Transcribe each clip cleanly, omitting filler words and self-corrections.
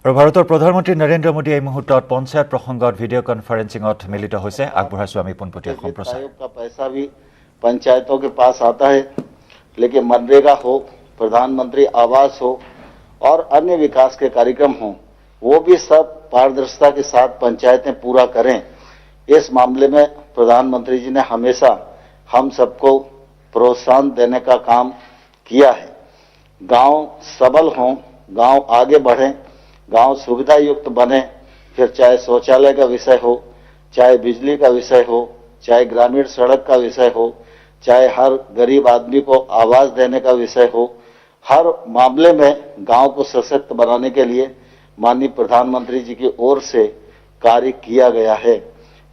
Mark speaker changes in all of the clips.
Speaker 1: और भारतर प्रधानमंत्री नरेंद्र मोदी এই মুহূর্তত পঞ্চায়ত প্রসঙ্গত ভিডিও কনফারেন্সিংত মিলিত হৈছে আগবঢ়াইছো আমি পোনপটীয়া সম্প্ৰচাৰ
Speaker 2: का पैसा भी पंचायतों के पास आता है, लेकिन मनरेगा हो, प्रधानमंत्री आवास हो और अन्य विकास के कार्यक्रम हो, वो भी सब पारदर्शिता के साथ पंचायतें पूरा करें। इस मामले में प्रधानमंत्री जी ने हमेशा हम सबको प्रोत्साहन देने का काम किया है। गांव सबल हों, गांव आगे बढ़ें, गांव सुविधा युक्त बने, फिर चाहे शौचालय का विषय हो, चाहे बिजली का विषय हो, चाहे ग्रामीण सड़क का विषय हो, चाहे हर गरीब आदमी को आवास देने का विषय हो, हर मामले में गांव को सशक्त बनाने के लिए माननीय प्रधानमंत्री जी की ओर से कार्य किया गया है।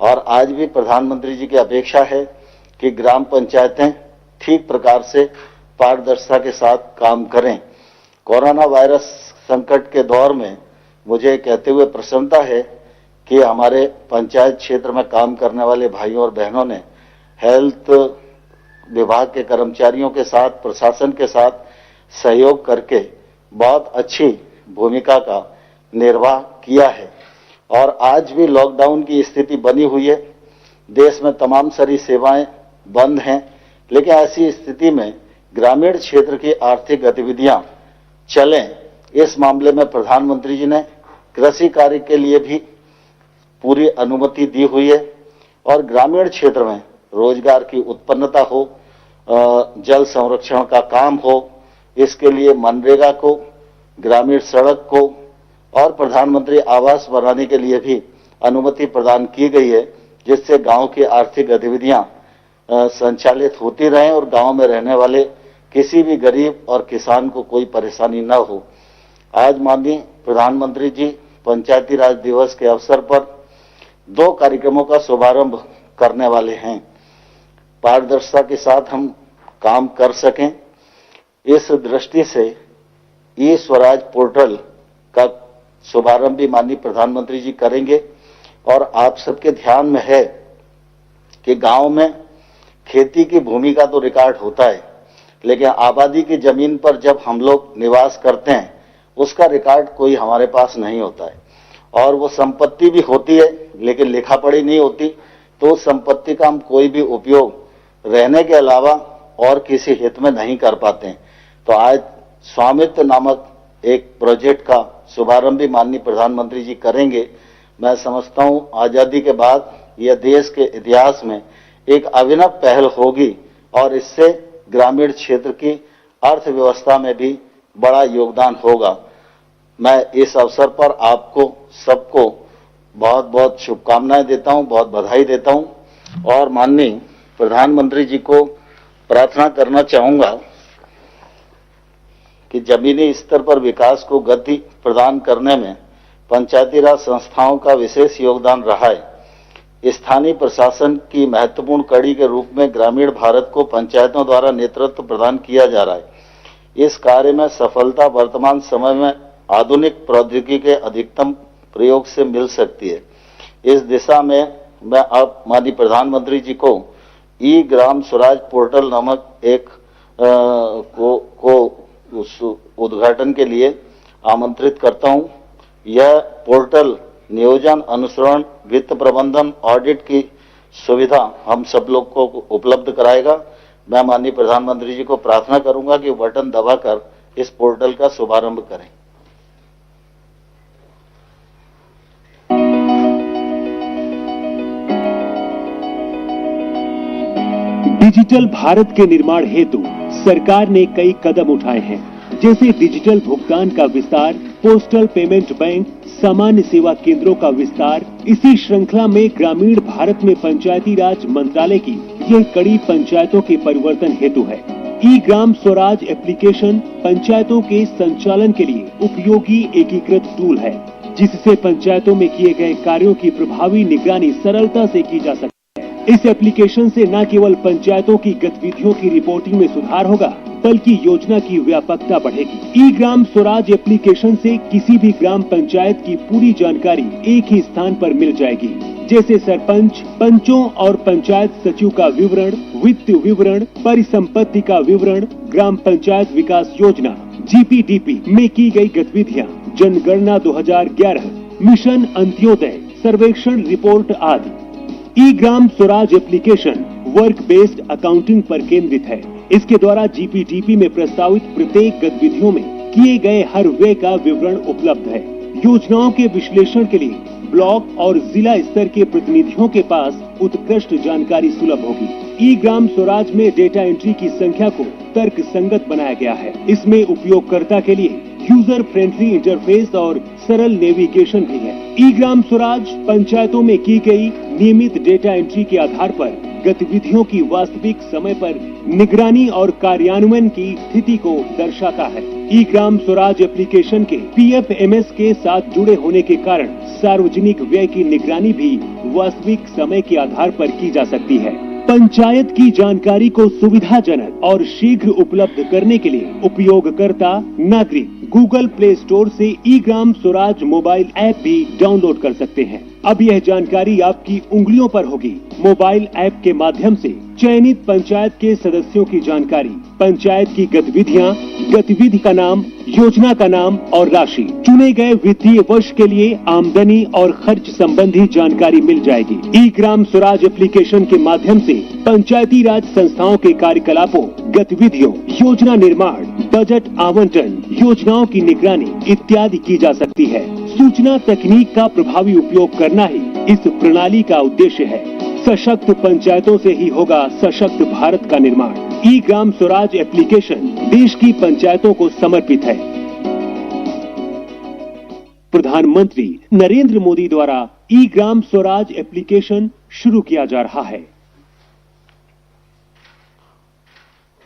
Speaker 2: और आज भी प्रधानमंत्री जी की अपेक्षा है कि ग्राम पंचायतें ठीक प्रकार से पारदर्शिता के साथ काम करें। कोरोना वायरस संकट के दौर में मुझे कहते हुए प्रसन्नता है कि हमारे पंचायत क्षेत्र में काम करने वाले भाइयों और बहनों ने हेल्थ विभाग के कर्मचारियों के साथ, प्रशासन के साथ सहयोग करके बहुत अच्छी भूमिका का निर्वाह किया है। और आज भी लॉकडाउन की स्थिति बनी हुई है, देश में तमाम सारी सेवाएं बंद हैं, लेकिन ऐसी स्थिति में ग्रामीण क्षेत्र की आर्थिक गतिविधियां चलें, इस मामले में प्रधानमंत्री जी ने कृषि कार्य के लिए भी पूरी अनुमति दी हुई है। और ग्रामीण क्षेत्र में रोजगार की उत्पन्नता हो, जल संरक्षण का काम हो, इसके लिए मनरेगा को, ग्रामीण सड़क को और प्रधानमंत्री आवास बनाने के लिए भी अनुमति प्रदान की गई है, जिससे गांव की आर्थिक गतिविधियां संचालित होती रहें और गांव में रहने वाले किसी भी गरीब और किसान को कोई परेशानी न हो। आज माननीय प्रधानमंत्री जी पंचायती राज दिवस के अवसर पर 2 कार्यक्रमों का शुभारंभ करने वाले हैं। पारदर्शिता के साथ हम काम कर सकें, इस दृष्टि से ई स्वराज पोर्टल का शुभारंभ भी माननीय प्रधानमंत्री जी करेंगे। और आप सबके ध्यान में है कि गांव में खेती की भूमि का तो रिकॉर्ड होता है, लेकिन आबादी की जमीन पर जब हम लोग निवास करते हैं उसका रिकॉर्ड कोई हमारे पास नहीं होता है। और वो संपत्ति भी होती है लेकिन लिखा पढ़ी नहीं होती, तो उस संपत्ति का हम कोई भी उपयोग रहने के अलावा और किसी हित में नहीं कर पाते हैं। तो आज स्वामित्व नामक एक प्रोजेक्ट का शुभारंभ भी माननीय प्रधानमंत्री जी करेंगे। मैं समझता हूं आजादी के बाद यह देश के इतिहास में एक अभिनव पहल होगी और इससे ग्रामीण क्षेत्र की अर्थव्यवस्था में भी बड़ा योगदान होगा। मैं इस अवसर पर आपको सबको बहुत बहुत शुभकामनाएं देता हूं, बहुत बधाई देता हूं और माननीय प्रधानमंत्री जी को प्रार्थना करना चाहूंगा कि जमीनी स्तर पर विकास को गति प्रदान करने में पंचायती राज संस्थाओं का विशेष योगदान रहा है। स्थानीय प्रशासन की महत्वपूर्ण कड़ी के रूप में ग्रामीण भारत को पंचायतों द्वारा नेतृत्व प्रदान किया जा रहा है। इस कार्य में सफलता वर्तमान समय में आधुनिक प्रौद्योगिकी के अधिकतम प्रयोग से मिल सकती है। इस दिशा में मैं अब माननीय प्रधानमंत्री जी को ई ग्राम स्वराज पोर्टल नामक एक उद्घाटन के लिए आमंत्रित करता हूं। यह पोर्टल नियोजन, अनुसरण, वित्त प्रबंधन, ऑडिट की सुविधा हम सब लोग को उपलब्ध कराएगा। मैं माननीय प्रधानमंत्री जी को प्रार्थना करूंगा कि बटन दबाकर इस पोर्टल का शुभारंभ करें।
Speaker 3: डिजिटल भारत के निर्माण हेतु सरकार ने कई कदम उठाए हैं, जैसे डिजिटल भुगतान का विस्तार, पोस्टल पेमेंट बैंक, सामान्य सेवा केंद्रों का विस्तार। इसी श्रृंखला में ग्रामीण भारत में पंचायती राज मंत्रालय की यह कड़ी पंचायतों के परिवर्तन हेतु है। ई ग्राम स्वराज एप्लीकेशन पंचायतों के संचालन के लिए उपयोगी एकीकृत टूल है, जिससे पंचायतों में किए गए कार्यों की प्रभावी निगरानी सरलता से की जा सकती है। इस एप्लीकेशन से न केवल पंचायतों की गतिविधियों की रिपोर्टिंग में सुधार होगा, बल्कि योजना की व्यापकता बढ़ेगी। ई ग्राम स्वराज एप्लीकेशन से किसी भी ग्राम पंचायत की पूरी जानकारी एक ही स्थान पर मिल जाएगी, जैसे सरपंच, पंचों और पंचायत सचिव का विवरण, वित्त विवरण, परिसंपत्ति का विवरण, ग्राम पंचायत विकास योजना GPDP में की गई गतिविधियाँ, जनगणना 2011, मिशन अंत्योदय, सर्वेक्षण रिपोर्ट आदि। E Gram Swaraj application work based accounting पर केंद्रित है। इसके द्वारा जीपीटीपी में प्रस्तावित प्रत्येक गतिविधियों में किए गए हर व्यय का विवरण उपलब्ध है। योजनाओं के विश्लेषण के लिए ब्लॉक और जिला स्तर के प्रतिनिधियों के पास उत्कृष्ट जानकारी सुलभ होगी। ई ग्राम स्वराज में डेटा एंट्री की संख्या को तर्क संगत बनाया गया है। इसमें उपयोगकर्ता के लिए यूजर फ्रेंडली इंटरफेस और सरल नेविगेशन भी है। ई ग्राम स्वराज पंचायतों में की गई नियमित डेटा एंट्री के आधार पर गतिविधियों की वास्तविक समय पर निगरानी और कार्यान्वयन की स्थिति को दर्शाता है। ई ग्राम स्वराज एप्लीकेशन के PFMS के साथ जुड़े होने के कारण सार्वजनिक व्यय की निगरानी भी वास्तविक समय के आधार पर की जा सकती है। पंचायत की जानकारी को सुविधाजनक और शीघ्र उपलब्ध करने के लिए उपयोगकर्ता नागरिक गूगल प्ले स्टोर से ई ग्राम स्वराज मोबाइल ऐप भी डाउनलोड कर सकते हैं। अब यह जानकारी आपकी उंगलियों पर होगी। मोबाइल ऐप के माध्यम से चयनित पंचायत के सदस्यों की जानकारी, पंचायत की गतिविधियां, गतिविधि का नाम, योजना का नाम और राशि, चुने गए वित्तीय वर्ष के लिए आमदनी और खर्च संबंधी जानकारी मिल जाएगी। ई ग्राम स्वराज एप्लीकेशन के माध्यम से पंचायती राज संस्थाओं के कार्यकलापों, गतिविधियों, योजना निर्माण, बजट आवंटन, योजनाओं की निगरानी इत्यादि की जा सकती है। सूचना तकनीक का प्रभावी उपयोग करना ही इस प्रणाली का उद्देश्य है। सशक्त पंचायतों से ही होगा सशक्त भारत का निर्माण। ई ग्राम स्वराज एप्लीकेशन देश की पंचायतों को समर्पित है। प्रधानमंत्री नरेंद्र मोदी द्वारा ई ग्राम स्वराज एप्लीकेशन शुरू किया जा रहा है।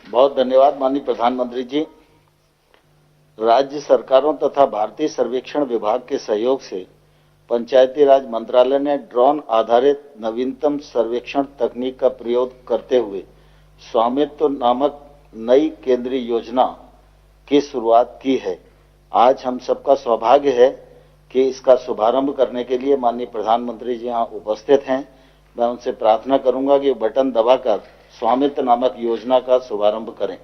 Speaker 2: बहुत धन्यवाद माननीय प्रधानमंत्री जी। राज्य सरकारों तथा भारतीय सर्वेक्षण विभाग के सहयोग से पंचायती राज मंत्रालय ने ड्रोन आधारित नवीनतम सर्वेक्षण तकनीक का प्रयोग करते हुए स्वामित्व नामक नई केंद्रीय योजना की शुरुआत की है। आज हम सबका सौभाग्य है कि इसका शुभारंभ करने के लिए माननीय प्रधानमंत्री जी यहाँ उपस्थित हैं। मैं उनसे प्रार्थना करूंगा कि बटन दबाकर स्वामित्व नामक योजना का शुभारंभ करें।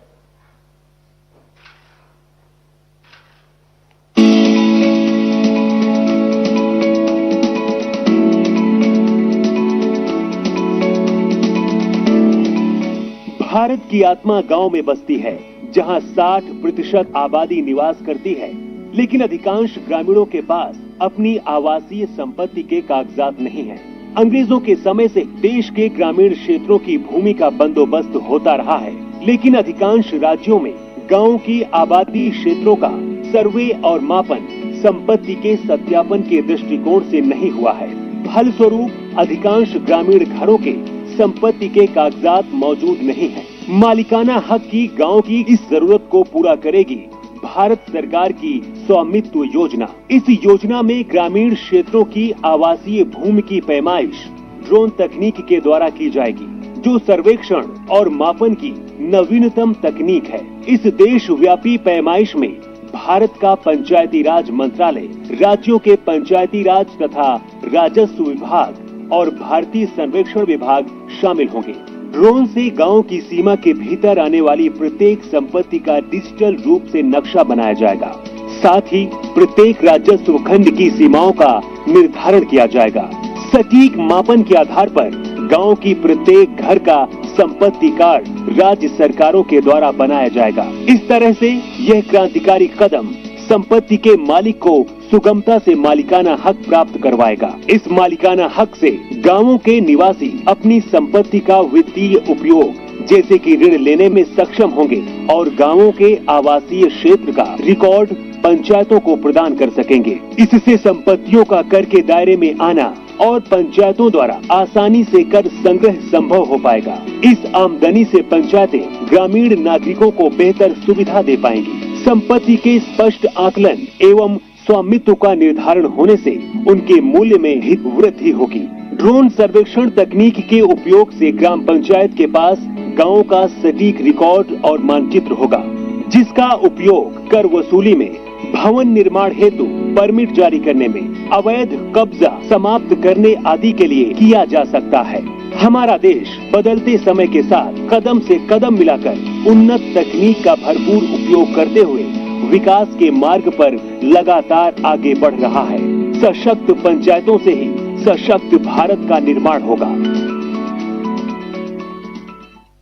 Speaker 3: भारत की आत्मा गांव में बसती है, जहां 60% आबादी निवास करती है, लेकिन अधिकांश ग्रामीणों के पास अपनी आवासीय संपत्ति के कागजात नहीं हैं। अंग्रेजों के समय से देश के ग्रामीण क्षेत्रों की भूमि का बंदोबस्त होता रहा है, लेकिन अधिकांश राज्यों में गांव की आबादी क्षेत्रों का सर्वे और मापन संपत्ति के सत्यापन के दृष्टिकोण से नहीं हुआ है। फलस्वरूप अधिकांश ग्रामीण घरों के संपत्ति के कागजात मौजूद नहीं है। मालिकाना हक की गांव की इस जरूरत को पूरा करेगी भारत सरकार की स्वामित्व योजना। इस योजना में ग्रामीण क्षेत्रों की आवासीय भूमि की पैमाइश ड्रोन तकनीक के द्वारा की जाएगी, जो सर्वेक्षण और मापन की नवीनतम तकनीक है। इस देशव्यापी पैमाइश में भारत का पंचायती राज मंत्रालय, राज्यों के पंचायती राज तथा राजस्व विभाग और भारतीय सर्वेक्षण विभाग शामिल होंगे। ड्रोन से गांव की सीमा के भीतर आने वाली प्रत्येक संपत्ति का डिजिटल रूप से नक्शा बनाया जाएगा। साथ ही प्रत्येक राजस्व खंड की सीमाओं का निर्धारण किया जाएगा। सटीक मापन के आधार पर गांव की प्रत्येक घर का संपत्ति कार्ड राज्य सरकारों के द्वारा बनाया जाएगा। इस तरह से यह क्रांतिकारी कदम संपत्ति के मालिक को सुगमता से मालिकाना हक प्राप्त करवाएगा। इस मालिकाना हक से गांवों के निवासी अपनी संपत्ति का वित्तीय उपयोग जैसे कि ऋण लेने में सक्षम होंगे और गांवों के आवासीय क्षेत्र का रिकॉर्ड पंचायतों को प्रदान कर सकेंगे। इससे संपत्तियों का कर के दायरे में आना और पंचायतों द्वारा आसानी से कर संग्रह संभव हो पाएगा। इस आमदनी से पंचायतें ग्रामीण नागरिकों को बेहतर सुविधा दे पाएंगी। संपत्ति के स्पष्ट आकलन एवं स्वामित्व का निर्धारण होने से उनके मूल्य में ही वृद्धि होगी। ड्रोन सर्वेक्षण तकनीक के उपयोग से ग्राम पंचायत के पास गांव का सटीक रिकॉर्ड और मानचित्र होगा, जिसका उपयोग कर वसूली में, भवन निर्माण हेतु परमिट जारी करने में, अवैध कब्जा समाप्त करने आदि के लिए किया जा सकता है। हमारा देश बदलते समय के साथ कदम से कदम मिलाकर उन्नत तकनीक का भरपूर उपयोग करते हुए विकास के मार्ग पर लगातार आगे बढ़ रहा है। सशक्त पंचायतों से ही सशक्त भारत का निर्माण होगा।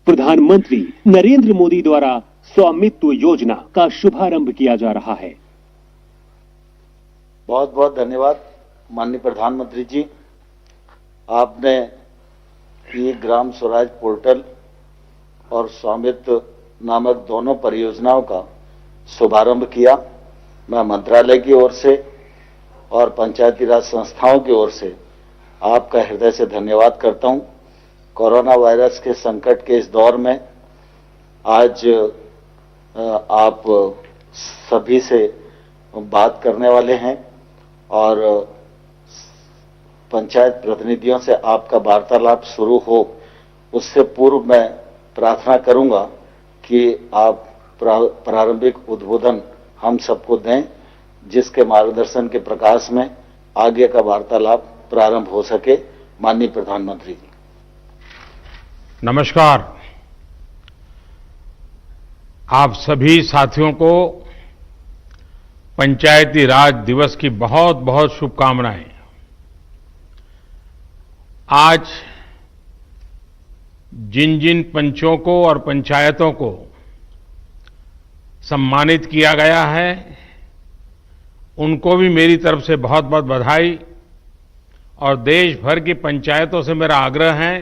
Speaker 3: प्रधानमंत्री नरेंद्र मोदी द्वारा स्वामित्व योजना का शुभारंभ किया जा रहा है।
Speaker 2: बहुत बहुत धन्यवाद माननीय प्रधानमंत्री जी। आपने ये ग्राम स्वराज पोर्टल और स्वामित्व नामक दोनों परियोजनाओं का शुभारंभ किया। मैं मंत्रालय की ओर से और पंचायती राज संस्थाओं की ओर से आपका हृदय से धन्यवाद करता हूं। कोरोना वायरस के संकट के इस दौर में आज आप सभी से बात करने वाले हैं और पंचायत प्रतिनिधियों से आपका वार्तालाप शुरू हो उससे पूर्व मैं प्रार्थना करूंगा कि आप प्रारंभिक उद्बोधन हम सबको दें, जिसके मार्गदर्शन के प्रकाश में आगे का वार्तालाप प्रारंभ हो सके। माननीय प्रधानमंत्री जी।
Speaker 4: नमस्कार। आप सभी साथियों को पंचायती राज दिवस की बहुत बहुत शुभकामनाएं। आज जिन जिन पंचों को और पंचायतों को सम्मानित किया गया है उनको भी मेरी तरफ से बहुत बहुत बधाई। और देश भर की पंचायतों से मेरा आग्रह है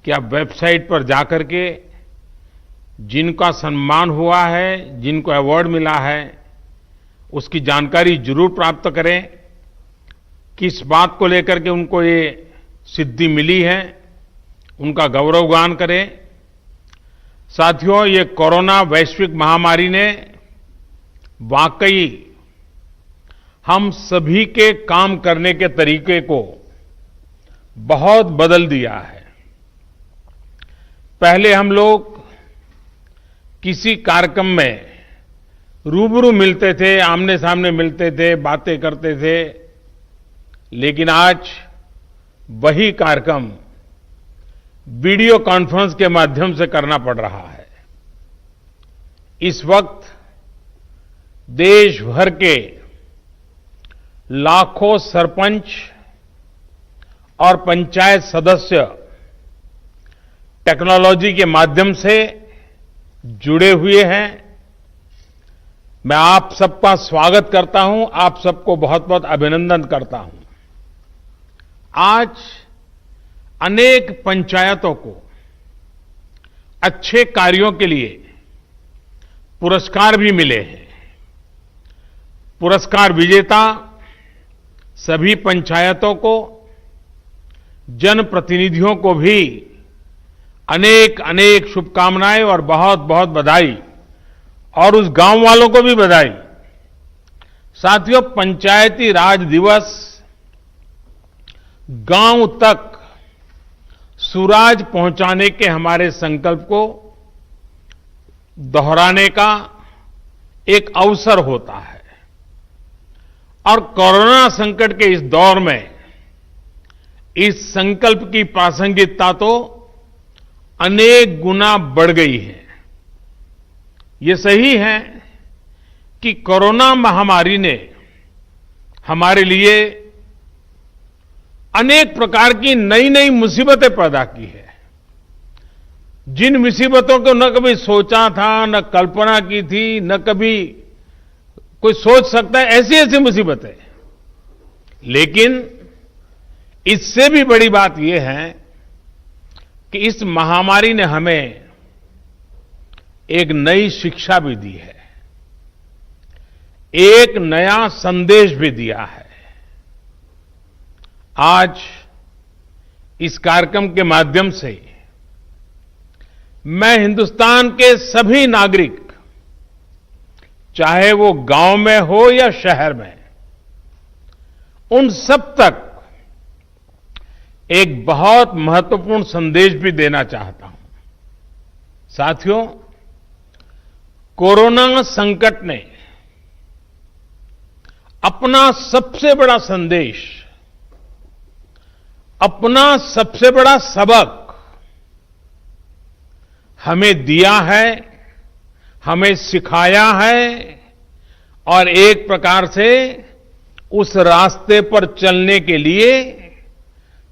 Speaker 4: कि आप वेबसाइट पर जाकर के जिनका सम्मान हुआ है, जिनको अवार्ड मिला है, उसकी जानकारी जरूर प्राप्त करें। किस बात को लेकर के उनको ये सिद्धि मिली है, उनका गौरवगान करें। साथियों, ये कोरोना वैश्विक महामारी ने वाकई हम सभी के काम करने के तरीके को बहुत बदल दिया है। पहले हम लोग किसी कार्यक्रम में रूबरू मिलते थे, आमने सामने मिलते थे, बातें करते थे, लेकिन आज वही कार्यक्रम वीडियो कॉन्फ्रेंस के माध्यम से करना पड़ रहा है। इस वक्त देश भर के लाखों सरपंच और पंचायत सदस्य टेक्नोलॉजी के माध्यम से जुड़े हुए हैं। मैं आप सबका स्वागत करता हूं, आप सबको बहुत बहुत अभिनंदन करता हूं। आज अनेक पंचायतों को अच्छे कार्यों के लिए पुरस्कार भी मिले हैं। पुरस्कार विजेता सभी पंचायतों को, जनप्रतिनिधियों को भी अनेक अनेक शुभकामनाएं और बहुत बहुत बधाई, और उस गांव वालों को भी बधाई। साथियों, पंचायती राज दिवस गांव तक सुराज पहुंचाने के हमारे संकल्प को दोहराने का एक अवसर होता है। और कोरोना संकट के इस दौर में इस संकल्प की प्रासंगिकता तो अनेक गुना बढ़ गई है। ये सही है कि कोरोना महामारी ने हमारे लिए अनेक प्रकार की नई नई मुसीबतें पैदा की है। जिन मुसीबतों को न कभी सोचा था, न कल्पना की थी, न कभी कोई सोच सकता है, ऐसी ऐसी मुसीबतें। लेकिन इससे भी बड़ी बात यह है कि इस महामारी ने हमें एक नई शिक्षा भी दी है, एक नया संदेश भी दिया है। आज इस कार्यक्रम के माध्यम से मैं हिंदुस्तान के सभी नागरिक, चाहे वो गांव में हो या शहर में, उन सब तक एक बहुत महत्वपूर्ण संदेश भी देना चाहता हूं। साथियों, कोरोना संकट ने अपना सबसे बड़ा संदेश, अपना सबसे बड़ा सबक हमें दिया है, हमें सिखाया है और एक प्रकार से उस रास्ते पर चलने के लिए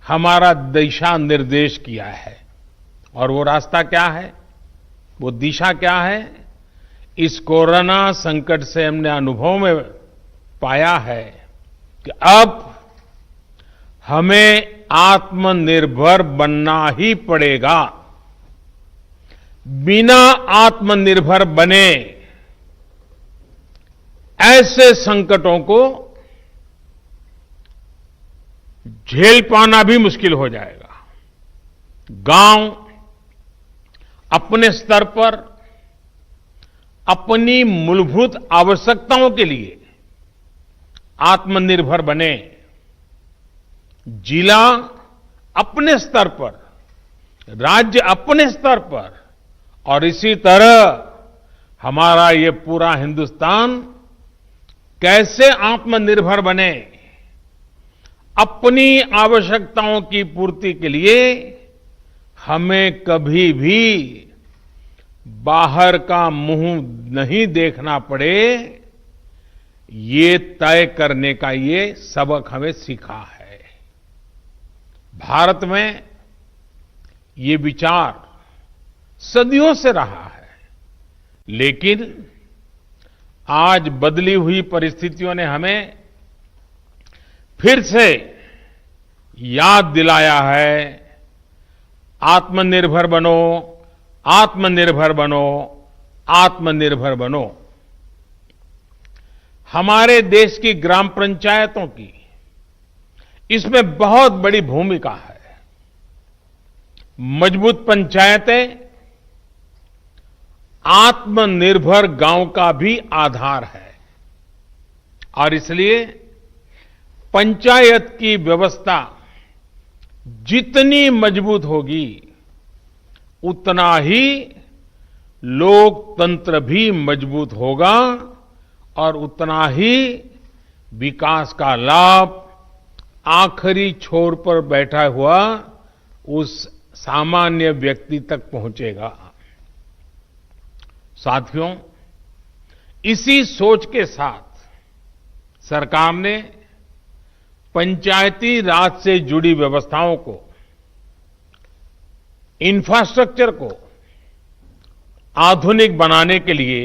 Speaker 4: हमारा दिशा निर्देश किया है। और वो रास्ता क्या है, वो दिशा क्या है? इस कोरोना संकट से हमने अनुभव में पाया है कि अब हमें आत्मनिर्भर बनना ही पड़ेगा। बिना आत्मनिर्भर बने ऐसे संकटों को झेल पाना भी मुश्किल हो जाएगा। गांव अपने स्तर पर अपनी मूलभूत आवश्यकताओं के लिए आत्मनिर्भर बने, जिला अपने स्तर पर, राज्य अपने स्तर पर, और इसी तरह हमारा ये पूरा हिंदुस्तान कैसे आत्मनिर्भर बने, अपनी आवश्यकताओं की पूर्ति के लिए हमें कभी भी बाहर का मुंह नहीं देखना पड़े, ये तय करने का ये सबक हमें सीखा है। भारत में ये विचार सदियों से रहा है, लेकिन आज बदली हुई परिस्थितियों ने हमें फिर से याद दिलाया है, आत्मनिर्भर बनो, आत्मनिर्भर बनो, आत्मनिर्भर बनो। हमारे देश की ग्राम पंचायतों की इसमें बहुत बड़ी भूमिका है। मजबूत पंचायतें आत्मनिर्भर गांव का भी आधार है, और इसलिए पंचायत की व्यवस्था जितनी मजबूत होगी उतना ही लोकतंत्र भी मजबूत होगा, और उतना ही विकास का लाभ आखिरी छोर पर बैठा हुआ उस सामान्य व्यक्ति तक पहुंचेगा। साथियों, इसी सोच के साथ सरकार ने पंचायती राज से जुड़ी व्यवस्थाओं को, इंफ्रास्ट्रक्चर को आधुनिक बनाने के लिए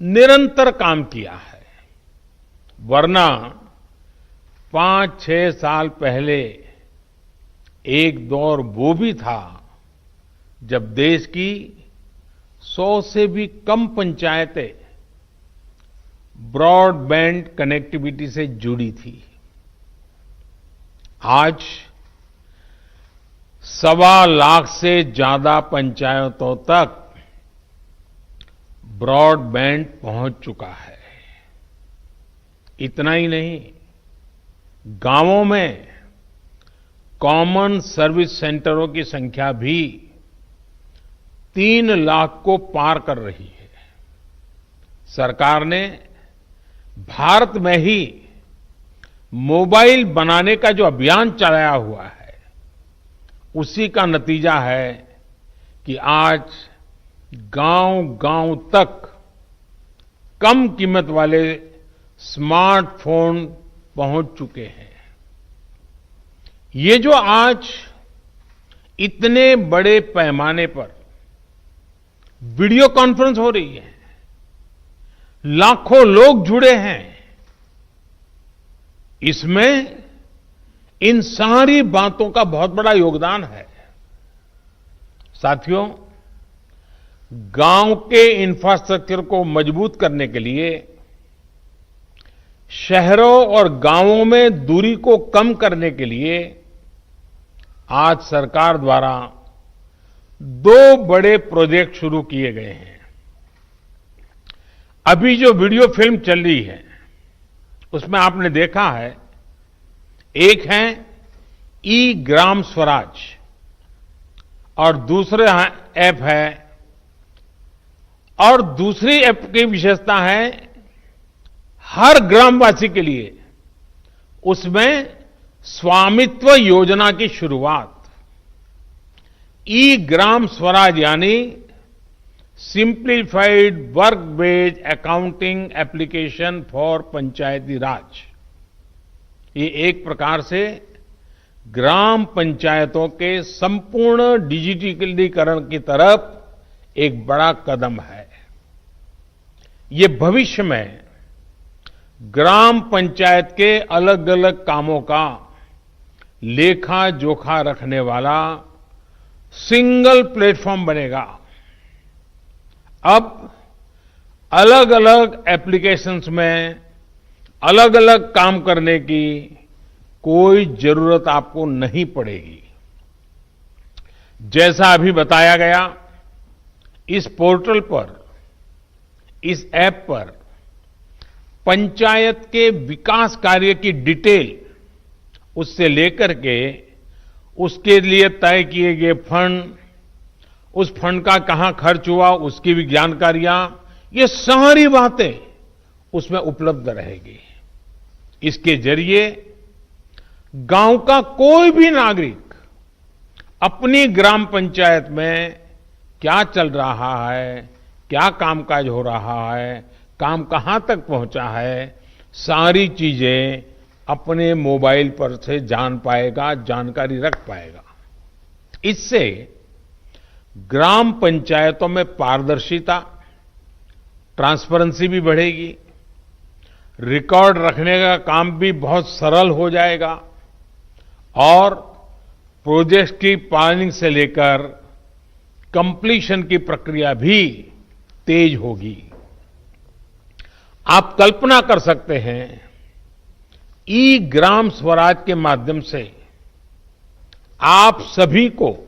Speaker 4: निरंतर काम किया है। वरना 5-6 साल पहले एक दौर वो भी था जब देश की 100 से भी कम पंचायतें ब्रॉडबैंड कनेक्टिविटी से जुड़ी थी। आज 1.25 लाख से ज्यादा पंचायतों तक ब्रॉडबैंड पहुंच चुका है। इतना ही नहीं, गांवों में कॉमन सर्विस सेंटरों की संख्या भी 3 लाख को पार कर रही है। सरकार ने भारत में ही मोबाइल बनाने का जो अभियान चलाया हुआ है, उसी का नतीजा है कि आज गांव-गांव तक कम कीमत वाले स्मार्टफोन पहुंच चुके हैं। ये जो आज इतने बड़े पैमाने पर वीडियो कॉन्फ्रेंस हो रही है, लाखों लोग जुड़े हैं, इसमें इन सारी बातों का बहुत बड़ा योगदान है। साथियों, गांव के इंफ्रास्ट्रक्चर को मजबूत करने के लिए, शहरों और गांवों में दूरी को कम करने के लिए आज सरकार द्वारा 2 बड़े प्रोजेक्ट शुरू किए गए हैं। अभी जो वीडियो फिल्म चल रही है उसमें आपने देखा है, एक है ई ग्राम स्वराज और दूसरा ऐप है, और दूसरी ऐप की विशेषता है हर ग्रामवासी के लिए उसमें स्वामित्व योजना की शुरुआत। ई ग्राम स्वराज यानी simplified work based accounting application for Panchayati Raj. ये एक प्रकार से ग्राम पंचायतों के संपूर्ण डिजिटलीकरण की तरफ एक बड़ा कदम है। ये भविष्य में ग्राम पंचायत के अलग अलग कामों का लेखा जोखा रखने वाला सिंगल प्लेटफॉर्म बनेगा। अब अलग अलग एप्लीकेशंस में अलग अलग काम करने की कोई जरूरत आपको नहीं पड़ेगी। जैसा अभी बताया गया, इस पोर्टल पर, इस ऐप पर पंचायत के विकास कार्य की डिटेल, उससे लेकर के उसके लिए तय किए गए फंड, उस फंड का कहां खर्च हुआ उसकी भी जानकारियां, ये सारी बातें उसमें उपलब्ध रहेगी। इसके जरिए गांव का कोई भी नागरिक अपनी ग्राम पंचायत में क्या चल रहा है, क्या कामकाज हो रहा है, काम कहां तक पहुंचा है, सारी चीजें अपने मोबाइल पर से जान पाएगा, जानकारी रख पाएगा। इससे ग्राम पंचायतों में पारदर्शिता, ट्रांसपेरेंसी भी बढ़ेगी, रिकॉर्ड रखने का काम भी बहुत सरल हो जाएगा और प्रोजेक्ट की प्लानिंग से लेकर कंप्लीशन की प्रक्रिया भी तेज होगी। आप कल्पना कर सकते हैं, ई ग्राम स्वराज के माध्यम से आप सभी को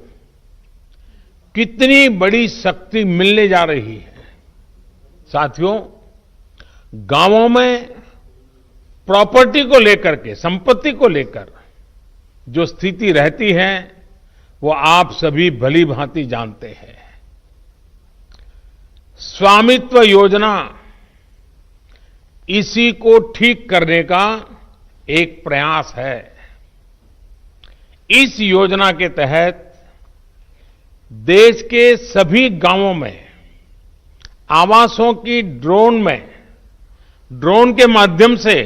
Speaker 4: कितनी बड़ी शक्ति मिलने जा रही है। साथियों, गांवों में प्रॉपर्टी को लेकर के, संपत्ति को लेकर जो स्थिति रहती है वो आप सभी भली भांति जानते हैं। स्वामित्व योजना इसी को ठीक करने का एक प्रयास है। इस योजना के तहत देश के सभी गांवों में आवासों की ड्रोन के माध्यम से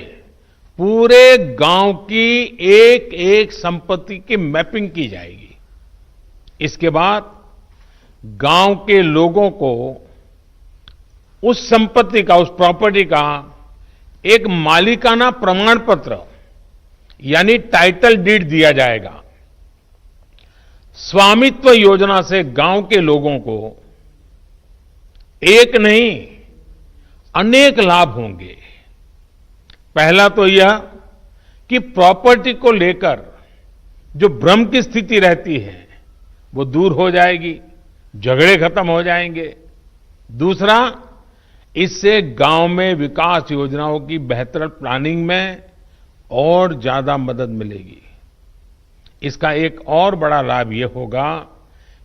Speaker 4: पूरे गांव की एक एक संपत्ति की मैपिंग की जाएगी। इसके बाद गांव के लोगों को उस संपत्ति का, उस प्रॉपर्टी का एक मालिकाना प्रमाण पत्र यानी टाइटल डीड दिया जाएगा। स्वामित्व योजना से गांव के लोगों को एक नहीं अनेक लाभ होंगे। पहला तो यह कि प्रॉपर्टी को लेकर जो भ्रम की स्थिति रहती है वो दूर हो जाएगी, झगड़े खत्म हो जाएंगे। दूसरा, इससे गांव में विकास योजनाओं की बेहतर प्लानिंग में और ज्यादा मदद मिलेगी। इसका एक और बड़ा लाभ यह होगा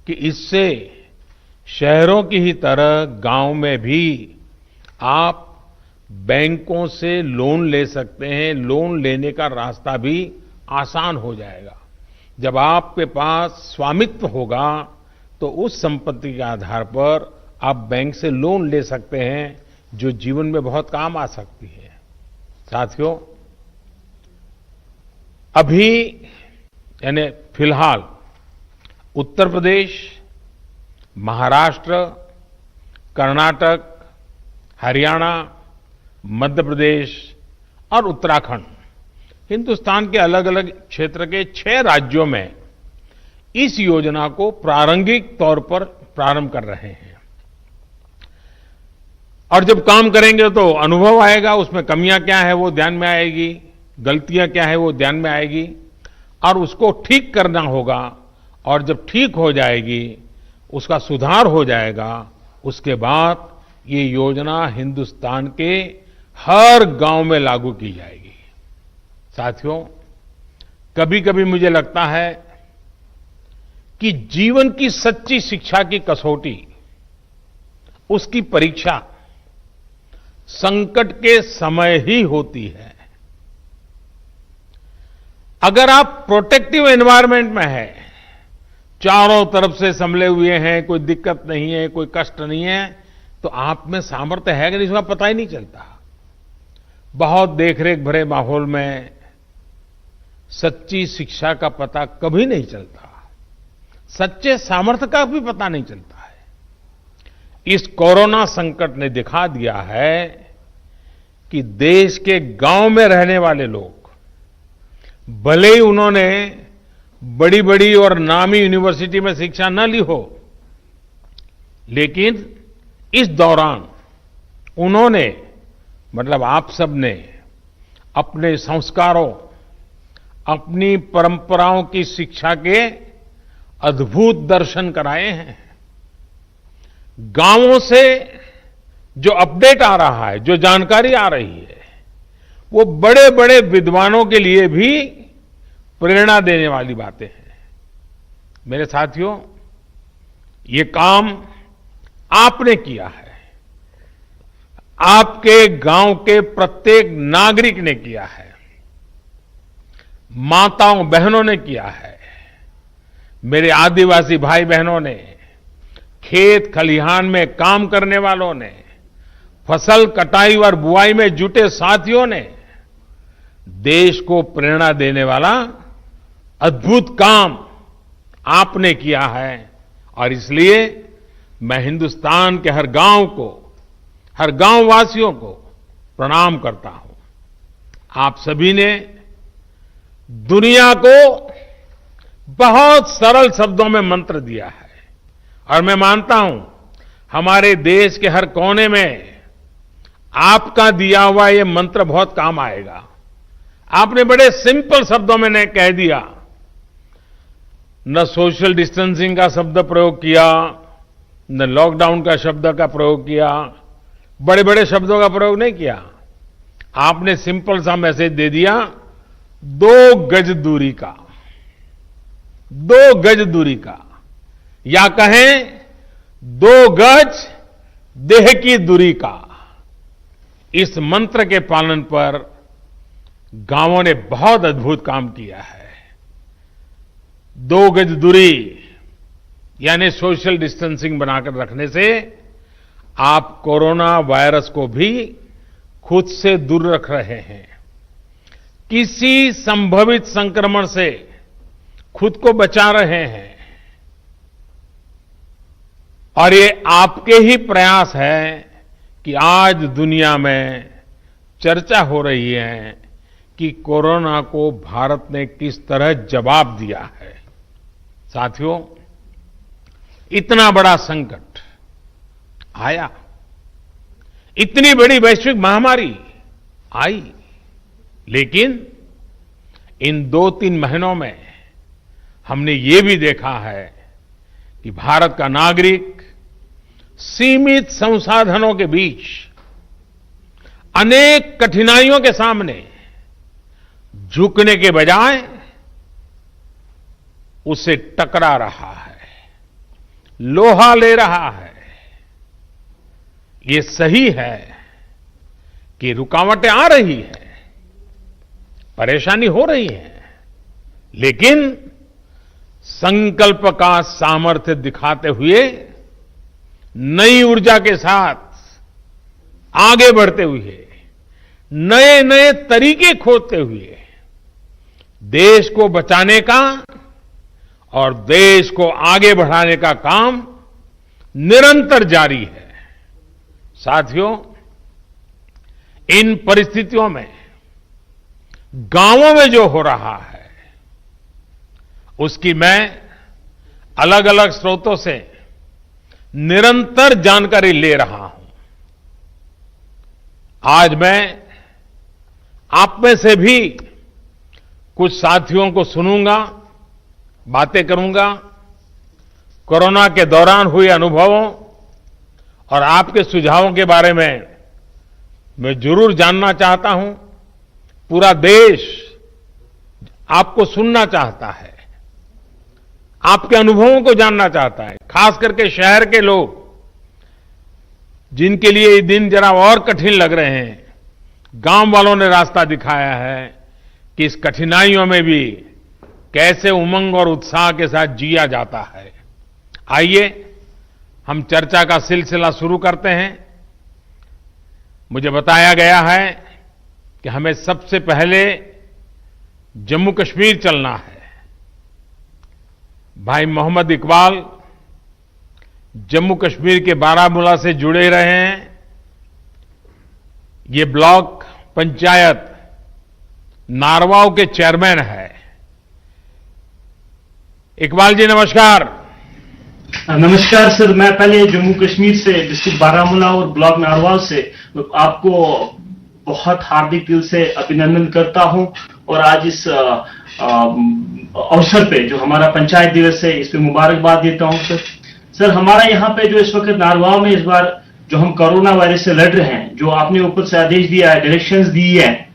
Speaker 4: कि इससे शहरों की ही तरह गांव में भी आप बैंकों से लोन ले सकते हैं। लोन लेने का रास्ता भी आसान हो जाएगा। जब आपके पास स्वामित्व होगा तो उस संपत्ति के आधार पर आप बैंक से लोन ले सकते हैं जो जीवन में बहुत काम आ सकती है। साथियों, अभी यानी फिलहाल उत्तर प्रदेश, महाराष्ट्र, कर्नाटक, हरियाणा, मध्य प्रदेश और उत्तराखंड, हिंदुस्तान के अलग अलग क्षेत्र के 6 राज्यों में इस योजना को प्रारंभिक तौर पर प्रारंभ कर रहे हैं। और जब काम करेंगे तो अनुभव आएगा, उसमें कमियां क्या है वो ध्यान में आएगी, गलतियां क्या है वो ध्यान में आएगी और उसको ठीक करना होगा। और जब ठीक हो जाएगी, उसका सुधार हो जाएगा, उसके बाद ये योजना हिंदुस्तान के हर गांव में लागू की जाएगी। साथियों, कभी कभी मुझे लगता है कि जीवन की सच्ची शिक्षा की कसौटी, उसकी परीक्षा संकट के समय ही होती है। अगर आप प्रोटेक्टिव एनवायरनमेंट में हैं चारों तरफ से संभले हुए हैं, कोई दिक्कत नहीं है, कोई कष्ट नहीं है, तो आप में सामर्थ्य है कि नहीं इसका पता ही नहीं चलता। बहुत देखरेख भरे माहौल में सच्ची शिक्षा का पता कभी नहीं चलता, सच्चे सामर्थ्य का भी पता नहीं चलता है। इस कोरोना संकट ने दिखा दिया है कि देश के गांव में रहने वाले लोग, भले ही उन्होंने बड़ी बड़ी और नामी यूनिवर्सिटी में शिक्षा न ली हो, लेकिन इस दौरान उन्होंने, मतलब आप सब ने अपने संस्कारों, अपनी परंपराओं की शिक्षा के अद्भुत दर्शन कराए हैं। गांवों से जो अपडेट आ रहा है, जो जानकारी आ रही है, वो बड़े बड़े विद्वानों के लिए भी प्रेरणा देने वाली बातें हैं। मेरे साथियों, ये काम आपने किया है, आपके गांव के प्रत्येक नागरिक ने किया है, माताओं बहनों ने किया है, मेरे आदिवासी भाई बहनों ने, खेत खलिहान में काम करने वालों ने, फसल कटाई और बुआई में जुटे साथियों ने देश को प्रेरणा देने वाला अद्भुत काम आपने किया है। और इसलिए मैं हिंदुस्तान के हर गांव को, हर गांव वासियों को प्रणाम करता हूं। आप सभी ने दुनिया को बहुत सरल शब्दों में मंत्र दिया है, और मैं मानता हूं हमारे देश के हर कोने में आपका दिया हुआ ये मंत्र बहुत काम आएगा। आपने बड़े सिंपल शब्दों में ने कह दिया, न सोशल डिस्टेंसिंग का शब्द प्रयोग किया, न लॉकडाउन का शब्द का प्रयोग किया, बड़े बड़े शब्दों का प्रयोग नहीं किया। आपने सिंपल सा मैसेज दे दिया, 2 गज दूरी का, 2 गज दूरी का, या कहें 2 गज देह की दूरी का। इस मंत्र के पालन पर गांवों ने बहुत अद्भुत काम किया है। 2 गज दूरी यानी सोशल डिस्टेंसिंग बनाकर रखने से आप कोरोना वायरस को भी खुद से दूर रख रहे हैं, किसी संभवित संक्रमण से खुद को बचा रहे हैं। और ये आपके ही प्रयास है कि आज दुनिया में चर्चा हो रही है कि कोरोना को भारत ने किस तरह जवाब दिया है। साथियों, इतना बड़ा संकट आया, इतनी बड़ी वैश्विक महामारी आई, लेकिन इन 2-3 महीनों में हमने ये भी देखा है कि भारत का नागरिक सीमित संसाधनों के बीच अनेक कठिनाइयों के सामने झुकने के बजाय उससे टकरा रहा है, लोहा ले रहा है। ये सही है कि रुकावटें आ रही है, परेशानी हो रही है, लेकिन संकल्प का सामर्थ्य दिखाते हुए, नई ऊर्जा के साथ आगे बढ़ते हुए, नए नए तरीके खोजते हुए देश को बचाने का और देश को आगे बढ़ाने का काम निरंतर जारी है। साथियों, इन परिस्थितियों में गांवों में जो हो रहा है, उसकी मैं अलग अलग स्रोतों से निरंतर जानकारी ले रहा हूं। आज मैं आप में से भी कुछ साथियों को सुनूंगा, बातें करूंगा, कोरोना के दौरान हुए अनुभवों और आपके सुझावों के बारे में मैं जरूर जानना चाहता हूं। पूरा देश आपको सुनना चाहता है, आपके अनुभवों को जानना चाहता है, खास करके शहर के लोग जिनके लिए ये दिन जरा और कठिन लग रहे हैं। गांव वालों ने रास्ता दिखाया है कि इस कठिनाइयों में भी कैसे उमंग और उत्साह के साथ जिया जाता है। आइए हम चर्चा का सिलसिला शुरू करते हैं। मुझे बताया गया है कि हमें सबसे पहले जम्मू कश्मीर चलना है। भाई मोहम्मद इकबाल जम्मू कश्मीर के बारामूला से जुड़े रहे हैं। ये ब्लॉक पंचायत नारवाव के चेयरमैन है। इकबाल जी नमस्कार।
Speaker 5: नमस्कार सर, मैं पहले जम्मू कश्मीर से डिस्ट्रिक्ट बारामूला और ब्लॉक नारवाल से आपको बहुत हार्दिक दिल से अभिनंदन करता हूं और आज इस अवसर पे जो हमारा पंचायत दिवस है इस पे मुबारकबाद देता हूं सर। हमारा यहाँ पे जो इस वक्त नारवाल में इस बार जो हम कोरोना वायरस से लड़ रहे हैं, जो आपने ऊपर से आदेश दिया है, डायरेक्शंस दी है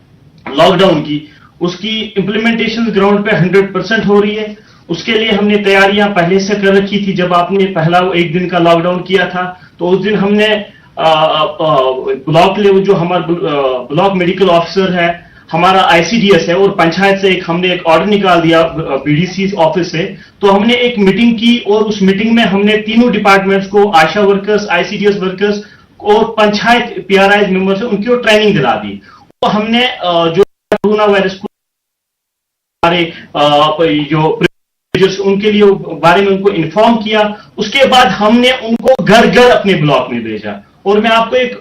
Speaker 5: लॉकडाउन की, उसकी इंप्लीमेंटेशन ग्राउंड पे 100% हो रही है। उसके लिए हमने तैयारियां पहले से कर रखी थी। जब आपने पहला एक दिन का लॉकडाउन किया था तो उस दिन हमने ब्लॉक लेवल जो हमारा ब्लॉक मेडिकल ऑफिसर है, हमारा आईसीडीएस है और पंचायत से हमने एक ऑर्डर निकाल दिया बीडीसी ऑफिस से। तो हमने एक मीटिंग की और उस मीटिंग में हमने तीनों डिपार्टमेंट्स को, आशा वर्कर्स, आईसीडीएस वर्कर्स और पंचायत पीआरआई मेंबर्स है, उनकी ट्रेनिंग दिला दी। तो हमने जो कोरोना वायरस को हमारे जो उनके लिए बारे में उनको इन्फॉर्म किया। उसके बाद हमने उनको घर घर अपने ब्लॉक में भेजा। और मैं आपको एक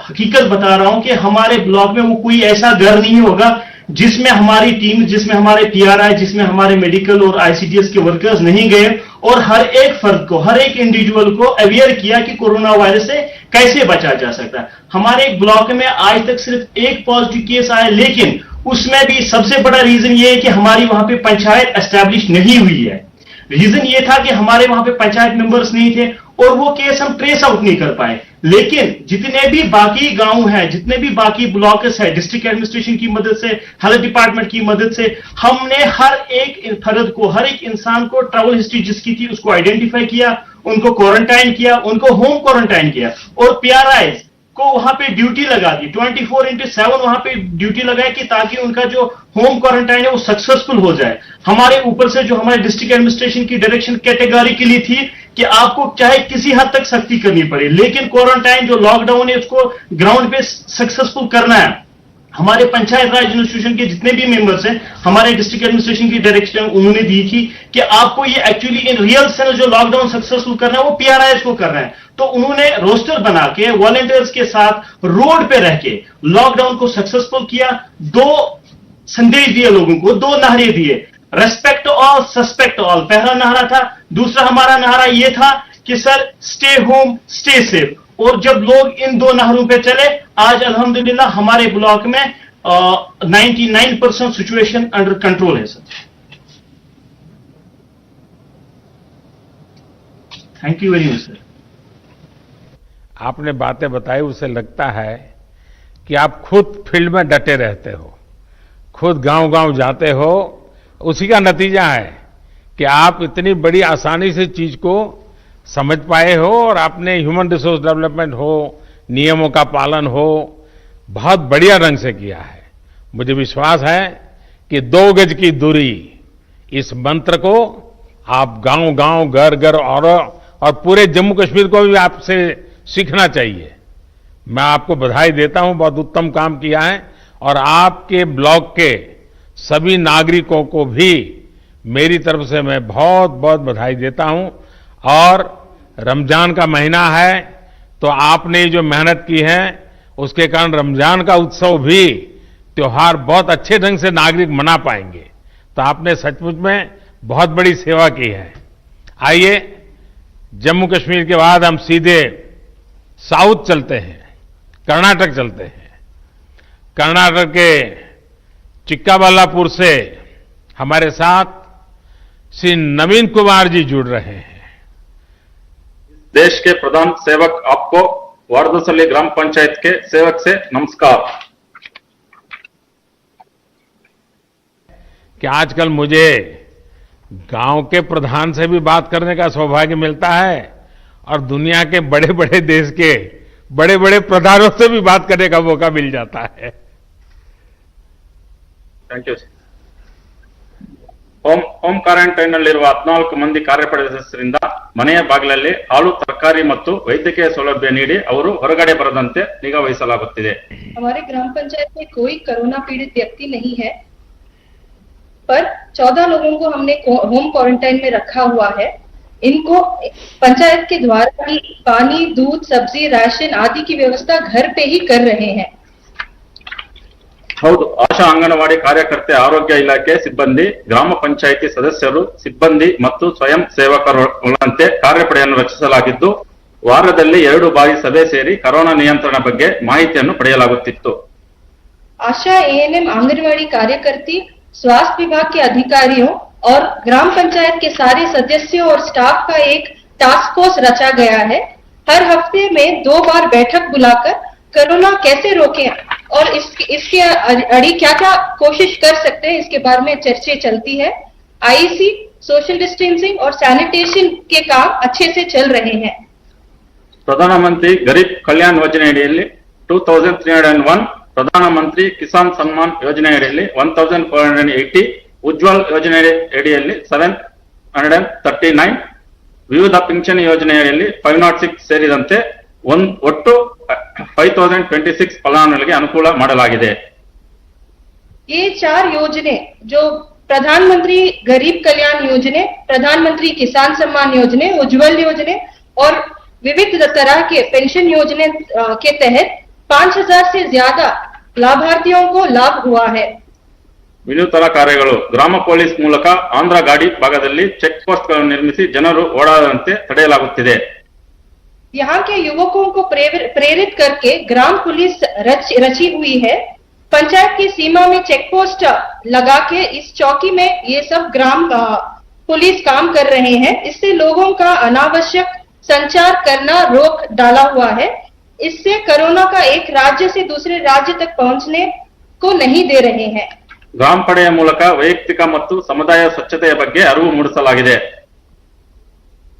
Speaker 5: हकीकत बता रहा हूं कि हमारे ब्लॉक में वो कोई ऐसा घर नहीं होगा जिसमें हमारी टीम, जिसमें हमारे पीआरआई, जिसमें हमारे मेडिकल और आईसीडीएस के वर्कर्स नहीं गए और हर एक फर्द को, हर एक इंडिविजुअल को अवेयर किया कि कोरोना वायरस से कैसे बचा जा सकता है। हमारे एक ब्लॉक में आज तक सिर्फ एक पॉजिटिव केस आया, लेकिन उसमें भी सबसे बड़ा रीजन ये है कि हमारी वहां पे पंचायत एस्टैब्लिश नहीं हुई है। रीजन ये था कि हमारे वहां पे पंचायत मेंबर्स नहीं थे और वो केस हम ट्रेस आउट नहीं कर पाए। लेकिन जितने भी बाकी गांव हैं, जितने भी बाकी ब्लॉक्स है, डिस्ट्रिक्ट एडमिनिस्ट्रेशन की मदद से, हेल्थ डिपार्टमेंट की मदद से हमने हर एक फर्द को, हर एक इंसान को ट्रैवल हिस्ट्री जिसकी थी उसको आइडेंटिफाई किया, उनको क्वारंटाइन किया, उनको होम क्वारंटाइन किया और पीआरआई को वहां पे ड्यूटी लगा दी। 24/7 वहां पे ड्यूटी लगाई कि ताकि उनका जो होम क्वारंटाइन है वो सक्सेसफुल हो जाए। हमारे ऊपर से जो हमारे डिस्ट्रिक्ट एडमिनिस्ट्रेशन की डायरेक्शन कैटेगोरिकली थी कि आपको चाहे किसी हद तक सख्ती करनी पड़े, लेकिन क्वारंटाइन जो लॉकडाउन है उसको ग्राउंड पे सक्सेसफुल करना है। हमारे पंचायत राज इंस्टीट्यूशन के जितने भी मेंबर्स हैं, हमारे डिस्ट्रिक्ट एडमिनिस्ट्रेशन की डायरेक्शन उन्होंने दी थी कि आपको ये एक्चुअली इन रियल सेंस जो लॉकडाउन सक्सेसफुल करना है वो पीआरआई को करना है। तो उन्होंने रोस्टर बना के वॉलंटियर्स के साथ रोड पे रह के लॉकडाउन को सक्सेसफुल किया। 2 संदेश दिए लोगों को, 2 नारे दिए, रेस्पेक्ट ऑल, सस्पेक्ट ऑल पहला नारा था। दूसरा हमारा नारा यह था कि sir stay home stay safe. और जब लोग इन 2 नारों पे चले, आज अल्हम्दुलिल्लाह हमारे ब्लॉक में 99% सिचुएशन अंडर कंट्रोल है sir. Thank you very much sir.
Speaker 4: आपने बातें बताई, उससे लगता है कि आप खुद फील्ड में डटे रहते हो, खुद गांव-गांव जाते हो। उसी का नतीजा है कि आप इतनी बड़ी आसानी से चीज को समझ पाए हो और आपने ह्यूमन रिसोर्स डेवलपमेंट हो, नियमों का पालन हो, बहुत बढ़िया ढंग से किया है। मुझे विश्वास है कि 2 गज की दूरी, इस मंत्र को आप गांव-गांव, घर-घर और पूरे जम्मू कश्मीर को भी आपसे सीखना चाहिए। मैं आपको बधाई देता हूं, बहुत उत्तम काम किया है और आपके ब्लॉक के सभी नागरिकों को भी मेरी तरफ से मैं बहुत बहुत बधाई देता हूं। और रमजान का महीना है तो आपने जो मेहनत की है उसके कारण रमजान का उत्सव भी, त्योहार बहुत अच्छे ढंग से नागरिक मना पाएंगे। तो आपने सचमुच में बहुत बड़ी सेवा की है। आइए जम्मू कश्मीर के बाद हम सीधे साउथ चलते हैं, कर्नाटक चलते हैं। कर्नाटक के चिक्काबल्लापुर से हमारे साथ श्री नवीन कुमार जी जुड़ रहे हैं।
Speaker 6: देश के प्रधान सेवक आपको वारदसल्ली ग्राम पंचायत के सेवक से नमस्कार।
Speaker 4: कि आजकल मुझे गांव के प्रधान से भी बात करने का सौभाग्य मिलता है और दुनिया के बड़े बड़े देश के बड़े बड़े प्रधानों से भी बात करने का मौका मिल जाता है।
Speaker 6: Thank you. ಹೋಮ್ ಕ್ವಾರಂಟೈನ್ ನಲ್ಲಿರುವ 14 ಮಂದಿ ಕಾರ್ಯಪಡೆ ಸದಸ್ಯರಿಂದ ಮನೆಯ ಬಾಗಿಲಲ್ಲಿ ಹಾಲು ತರಕಾರಿ ಮತ್ತು ವೈದ್ಯಕೀಯ ಸೌಲಭ್ಯ ನೀಡಿ ಅವರು ಹೊರಗಡೆ ಬರದಂತೆ ನಿಗಾ ವಹಿಸಲಾಗುತ್ತಿದೆ.
Speaker 7: हमारे ग्राम पंचायत में कोई कोरोना पीड़ित व्यक्ति नहीं है, पर 14 लोगों को हमने होम क्वारंटाइन में रखा हुआ है. इनको पंचायत के द्वारा ही पानी, दूध, सब्जी, राशन आदि की व्यवस्था घर पे ही कर रहे हैं.
Speaker 6: ಹೌದು, ಆಶಾ ಅಂಗನವಾಡಿ ಕಾರ್ಯಕರ್ತೆ, ಆರೋಗ್ಯ ಇಲಾಖೆ ಸಿಬ್ಬಂದಿ, ಗ್ರಾಮ ಪಂಚಾಯಿತಿ ಸದಸ್ಯರು, ಸಿಬ್ಬಂದಿ ಮತ್ತು ಸ್ವಯಂ ಸೇವಕರುಗಳಂತೆ ಕಾರ್ಯಪಡೆಯನ್ನು ರಚಿಸಲಾಗಿದ್ದು ವಾರದಲ್ಲಿ 2 ಬಾರಿ ಸಭೆ ಸೇರಿ ಕೊರೋನಾ ನಿಯಂತ್ರಣ ಬಗ್ಗೆ ಮಾಹಿತಿಯನ್ನು ಪಡೆಯಲಾಗುತ್ತಿತ್ತು.
Speaker 7: आशा एएनएम आंगनवाड़ी कार्यकर्ती, स्वास्थ्य विभाग के अधिकारियों और ग्राम पंचायत के सारे सदस्यों और स्टाफ का एक टास्क फोर्स रचा गया है. हर हफ्ते में 2 बार बैठक बुलाकर कोरोना कैसे रोकें और इसके अड़ी क्या क्या कोशिश कर सकते हैं इसके बारे में चर्चा चलती है. आईसी, सोशल डिस्टेंसिंग और सैनिटेशन के काम अच्छे से चल रहे हैं.
Speaker 6: ಪ್ರಧಾನಮಂತ್ರಿ ಗರೀಬ್ ಕಲ್ಯಾಣ್ ಯೋಜನೆಯಡಿಯಲ್ಲಿ 2301, ಪ್ರಧಾನಮಂತ್ರಿ ಕಿಸಾನ್ ಸನ್ಮಾನ್ ಯೋಜನೆಯಡಿಯಲ್ಲಿ 1480, ಉಜ್ವಲ್ ಯೋಜನೆಯಡಿಯಲ್ಲಿ 739, ವಿವಿಧ ಪಿಂಚಣಿ ಯೋಜನೆಯಲ್ಲಿ 506 ಸೇರಿದಂತೆ ಒಟ್ಟು 5026 ಫಲಾನುಭವಿಗಳಿಗೆ ಅನುಕೂಲ ಮಾಡಲಾಗಿದೆ.
Speaker 7: ये 4 योजने जो प्रधानमंत्री गरीब कल्याण योजने, प्रधानमंत्री किसान सम्मान योजने, उज्जवल योजने और विविध तरह के पेंशन योजने के तहत 5000 से ज्यादा लाभार्थियों को लाभ हुआ है.
Speaker 6: ವಿನೂತನ ಕಾರ್ಯಗಳು. ಗ್ರಾಮ ಪೊಲೀಸ್ ಮೂಲಕ ಆಂಧ್ರ ಗಾಡಿ ಭಾಗದಲ್ಲಿ ಚೆಕ್ ಪೋಸ್ಟ್ ಗಳನ್ನು ನಿರ್ಮಿಸಿ ಜನರು ಓಡಾಡದಂತೆ ತಡೆಯಲಾಗುತ್ತಿದೆ.
Speaker 7: यहाँ के युवकों को प्रेरित करके ग्राम पुलिस रची हुई है. पंचायत की सीमा में चेक पोस्ट लगा के इस चौकी में ये सब ग्राम पुलिस काम कर रहे हैं. इससे लोगों का अनावश्यक संचार करना रोक डाला हुआ है. इससे कोरोना का एक राज्य से दूसरे राज्य तक पहुंचने को नहीं दे रहे हैं.
Speaker 6: ಗ್ರಾಮ ಪಡೆಯ ಮೂಲಕ ವೈಯಕ್ತಿಕ ಮತ್ತು ಸಮುದಾಯ ಸ್ವಚ್ಛತೆಯ ಬಗ್ಗೆ ಅರಿವು ಮೂಡಿಸಲಾಗಿದೆ.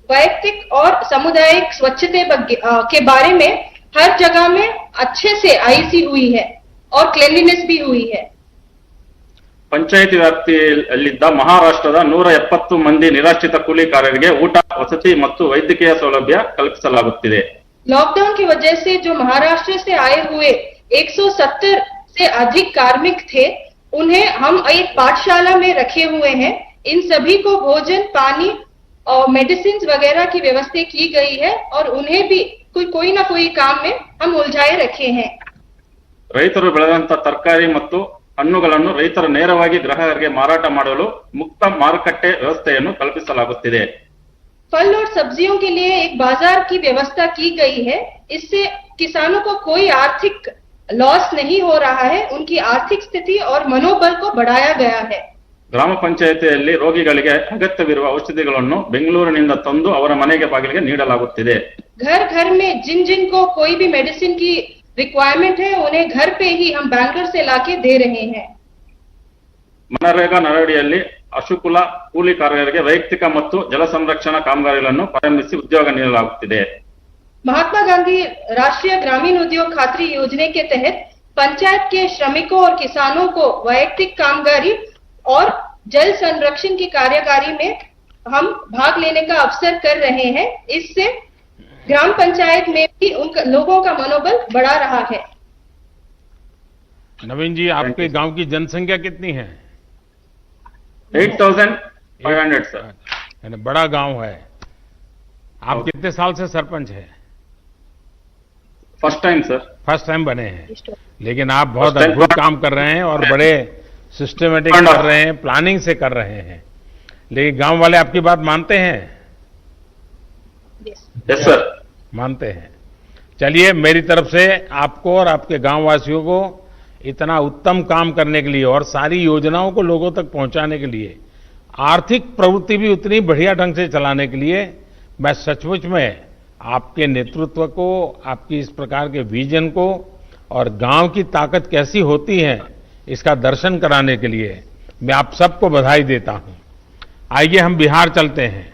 Speaker 7: वैयक्तिक और सामुदायिक स्वच्छता के बारे में हर जगह में अच्छे से आईसी हुई है और क्लीनलीनेस भी हुई है.
Speaker 6: ಪಂಚಾಯಿತಿ ವ್ಯಾಪ್ತಿಯಲ್ಲಿದ್ದ ಮಹಾರಾಷ್ಟ್ರದ 170 ಮಂದಿ ನಿರಾಶ್ರಿತ ಕೂಲಿಕಾರರಿಗೆ ಊಟ, ವಸತಿ ಮತ್ತು ವೈದ್ಯಕೀಯ ಸೌಲಭ್ಯ ಕಲ್ಪಿಸಲಾಗುತ್ತಿದೆ.
Speaker 7: लॉकडाउन की वजह से जो महाराष्ट्र से आए हुए 170 से अधिक कार्मिक थे, उन्हें हम एक पाठशाला में रखे हुए हैं. इन सभी को भोजन, पानी और मेडिसिन वगैरह की व्यवस्था की गई है और उन्हें भी कोई ना कोई काम में हम उलझाए रखे हैं.
Speaker 6: ರೈತರು ಬೆಳೆದಂತ ತರಕಾರಿ ಮತ್ತು ಹಣ್ಣುಗಳನ್ನು ರೈತರು ನೇರವಾಗಿ ಗ್ರಾಹಕರಿಗೆ ಮಾರಾಟ ಮಾಡಲು ಮುಕ್ತ ಮಾರುಕಟ್ಟೆ ವ್ಯವಸ್ಥೆಯನ್ನು ಕಲ್ಪಿಸಲಾಗುತ್ತಿದೆ.
Speaker 7: फल और सब्जियों के लिए एक बाजार की व्यवस्था की गई है. इससे किसानों को कोई आर्थिक लॉस नहीं हो रहा है. उनकी आर्थिक स्थिति और मनोबल को बढ़ाया गया है.
Speaker 6: ಗ್ರಾಮ ಪಂಚಾಯಿತಿಯಲ್ಲಿ ರೋಗಿಗಳಿಗೆ ಅಗತ್ಯವಿರುವ ಔಷಧಿಗಳನ್ನು ಬೆಂಗಳೂರಿನಿಂದ ತಂದು ಅವರ ಮನೆಗೆ ಬಾಗಿಲಿಗೆ ನೀಡಲಾಗುತ್ತಿದೆ.
Speaker 7: घर घर में जिन जिन को कोई भी मेडिसिन की रिक्वायरमेंट है, उन्हें घर पे ही हम बैंगलोर से लाके दे रहे हैं.
Speaker 6: ಮನರೇಗಾ ನರಡಿಯಲ್ಲಿ ಅಶುಕುಲ ಕೂಲಿಕಾರರಿಗೆ ವೈಯಕ್ತಿಕ ಮತ್ತು ಜಲ ಸಂರಕ್ಷಣಾ ಕಾಮಗಾರಿಗಳನ್ನು ಪ್ರಾರಂಭಿಸಿ ಉದ್ಯೋಗ ನೀಡಲಾಗುತ್ತಿದೆ.
Speaker 7: महात्मा गांधी राष्ट्रीय ग्रामीण उद्योग खातरी योजना के तहत पंचायत के श्रमिकों और किसानों को वैयक्तिक कामगारी और जल संरक्षण की कार्यकारी में हम भाग लेने का अवसर कर रहे हैं. इससे ग्राम पंचायत में भी उन लोगों का मनोबल बढ़ा रहा है.
Speaker 4: नवीन जी, आपके गांव की जनसंख्या कितनी है?
Speaker 6: 8500 सर.
Speaker 4: यानी बड़ा गांव है. आप कितने साल से सरपंच है?
Speaker 6: First time sir.
Speaker 4: First time बने हैं, लेकिन आप बहुत अद्भुत काम कर रहे हैं और बड़े सिस्टमेटिक कर रहे हैं, प्लानिंग से कर रहे हैं. लेकिन गांव वाले आपकी बात मानते हैं?
Speaker 6: Yes sir.
Speaker 4: मानते हैं. चलिए, मेरी तरफ से आपको और आपके गांव वासियों को इतना उत्तम काम करने के लिए और सारी योजनाओं को लोगों तक पहुंचाने के लिए, आर्थिक प्रवृत्ति भी उतनी बढ़िया ढंग से चलाने के लिए मैं सचमुच में आपके नेतृत्व को, आपकी इस प्रकार के विजन को और गांव की ताकत कैसी होती है इसका दर्शन कराने के लिए मैं आप सबको बधाई देता हूं. आइए हम बिहार चलते हैं.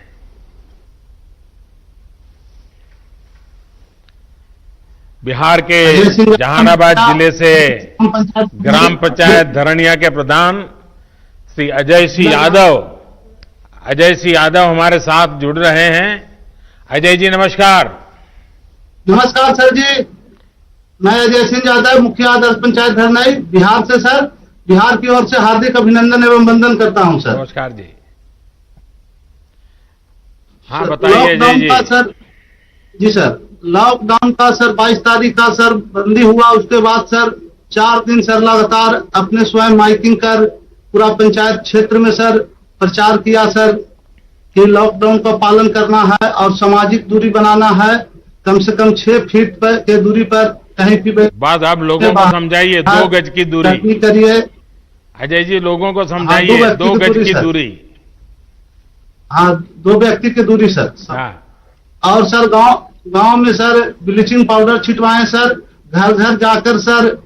Speaker 4: बिहार के जहानाबाद जिले से ग्राम पंचायत धरणिया के प्रधान श्री अजय सिंह यादव अजय सिंह यादव हमारे साथ जुड़ रहे हैं। अजय जी नमस्कार।
Speaker 8: नमस्कार सर जी, मैं अजय सिंह यादव, मुखिया आदर्श पंचायत धरनाई, बिहार से सर। बिहार की ओर से हार्दिक अभिनंदन एवं वंदन करता हूं सर।
Speaker 4: नमस्कार जी। हाँ बताइए अजय जी।
Speaker 8: सर जी सर, लॉकडाउन का सर 22 तारीख का सर बंदी हुआ, उसके बाद सर 4 दिन सर लगातार अपने स्वयं माइकिंग कर पूरा पंचायत क्षेत्र में सर प्रचार किया सर कि लॉकडाउन का पालन करना है और सामाजिक दूरी बनाना है, कम से कम 6 फीट के दूरी पर कहीं भी
Speaker 4: बात आप लोगों को समझाइए, 2 गज की दूरी
Speaker 8: करिए।
Speaker 4: अजय जी लोगों को समझाइए, 2 गज की दूरी।
Speaker 8: हाँ, 2 व्यक्ति की दूरी सर।
Speaker 4: हाँ।
Speaker 8: और सर गांव में सर ब्लीचिंग पाउडर छिटवाएं सर, घर घर जाकर सर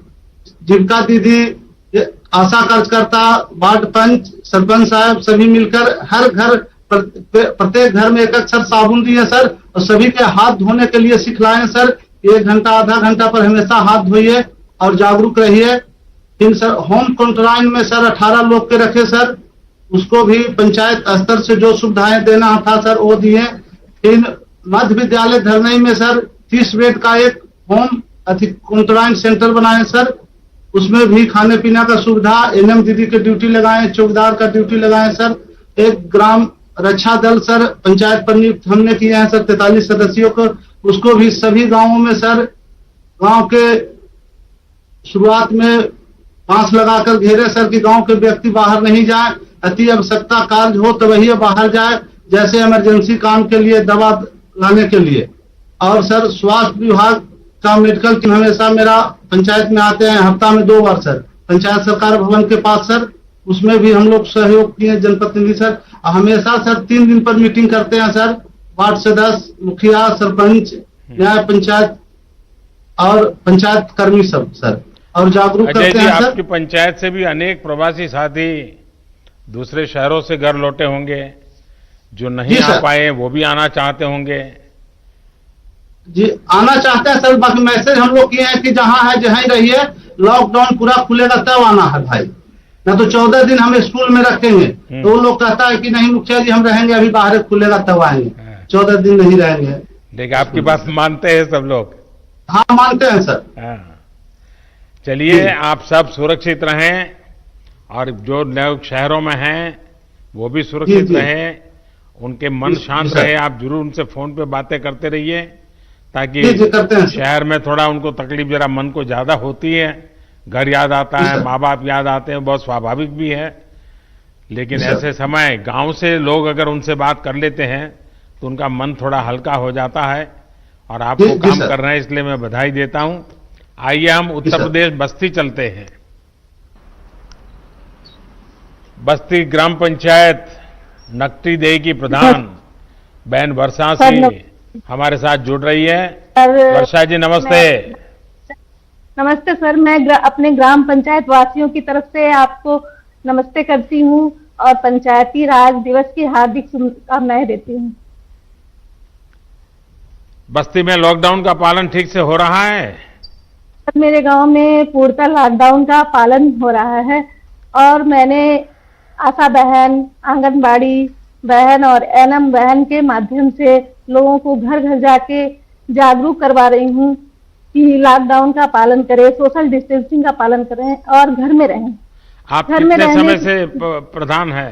Speaker 8: जीविका दीदी, आशा कार्यकर्ता, वार्ड पंच, सरपंच साहब सभी मिलकर हर घर प्रत्येक घर में एक सर साबुन दिए सर, और सभी के हाथ धोने के लिए सिखलाएं सर। 1 घंटा आधा घंटा पर हमेशा हाथ धोइए और जागरूक रहिए। फिर सर होम क्वारंटाइन में सर 18 लोग के रखे सर, उसको भी पंचायत स्तर से जो सुविधाएं देना था सर वो दिए। फिर मध्य विद्यालय धरनई में सर 30 बेड का एक होम क्वारंटाइन सेंटर बनाए सर, उसमें भी खाने पीने का सुविधा, एनएम दीदी की ड्यूटी लगाए, चौकीदार का ड्यूटी लगाए सर। एक ग्राम रक्षा दल सर पंचायत पर नियुक्त हमने किए हैं सर 43 सदस्यों को, उसको भी सभी गांवों में सर गांव के शुरुआत में बांस लगाकर घेरे सर कि गांव के व्यक्ति बाहर नहीं जाए, अति आवश्यकता कार्य हो तो वही बाहर जाए, जैसे इमरजेंसी काम के लिए, दवा लाने के लिए। और सर स्वास्थ्य विभाग का मेडिकल टीम हमेशा मेरा पंचायत में आते हैं, हफ्ता में 2 बार सर पंचायत सरकार भवन के पास सर, उसमें भी हम लोग सहयोग किए जनप्रतिनिधि सर। हमेशा सर 3 दिन पर मीटिंग करते हैं सर, वार्ड सदस्य, मुखिया, सरपंच, न्याय पंचायत और पंचायत कर्मी सब सर, और जागरूक करते हैं सर।
Speaker 4: आपकी पंचायत से भी अनेक प्रवासी साथी दूसरे शहरों से घर लौटे होंगे, जो नहीं आ पाए वो भी आना चाहते होंगे।
Speaker 8: जी आना चाहते हैं सर, बाकी मैसेज हम लोग किए हैं कि जहां है जहां ही रहिए, लॉकडाउन पूरा खुलेगा तब आना है भाई, ना तो 14 दिन हम स्कूल में रखेंगे तो वो लोग कहता है कि नहीं मुखिया जी हम रहेंगे, अभी बाहर खुलेगा तब आएंगे, 14 दिन नहीं रहेंगे।
Speaker 4: लेकिन आपकी बात मानते हैं सब लोग?
Speaker 8: हाँ मानते हैं सर।
Speaker 4: हाँ। चलिए आप सब सुरक्षित रहें, और जो लोग शहरों में हैं वो भी सुरक्षित रहें, उनके मन शांत रहे। आप जरूर उनसे फोन पे बातें करते रहिए, ताकि शहर में थोड़ा उनको तकलीफ जरा मन को ज्यादा होती है, घर याद आता है, माँ बाप याद आते हैं, बहुत स्वाभाविक भी है। लेकिन ऐसे समय गांव से लोग अगर उनसे बात कर लेते हैं तो उनका मन थोड़ा हल्का हो जाता है, और आपको काम कर रहे हैं इसलिए मैं बधाई देता हूं। आइए हम उत्तर प्रदेश बस्ती चलते हैं। बस्ती ग्राम पंचायत नकटी देही की प्रधान बहन वर्षा सिंह हमारे साथ जुड़ रही है। वर्षा जी नमस्ते।
Speaker 9: नमस्ते सर, मैं अपने ग्राम पंचायत वासियों की तरफ से आपको नमस्ते करती हूँ और पंचायती राज दिवस की हार्दिक शुभकामनाएं देती हूँ।
Speaker 4: बस्ती में लॉकडाउन का पालन ठीक से हो रहा है?
Speaker 9: सर मेरे गांव में पूर्णतः लॉकडाउन का पालन हो रहा है, और मैंने आशा बहन, आंगनबाड़ी बहन और एनएम बहन के माध्यम से लोगों को घर घर जाके जागरूक करवा रही हूँ कि लॉकडाउन का पालन करें, सोशल डिस्टेंसिंग का पालन करें और घर में रहें।
Speaker 4: आप कितने समय से प्रधान है?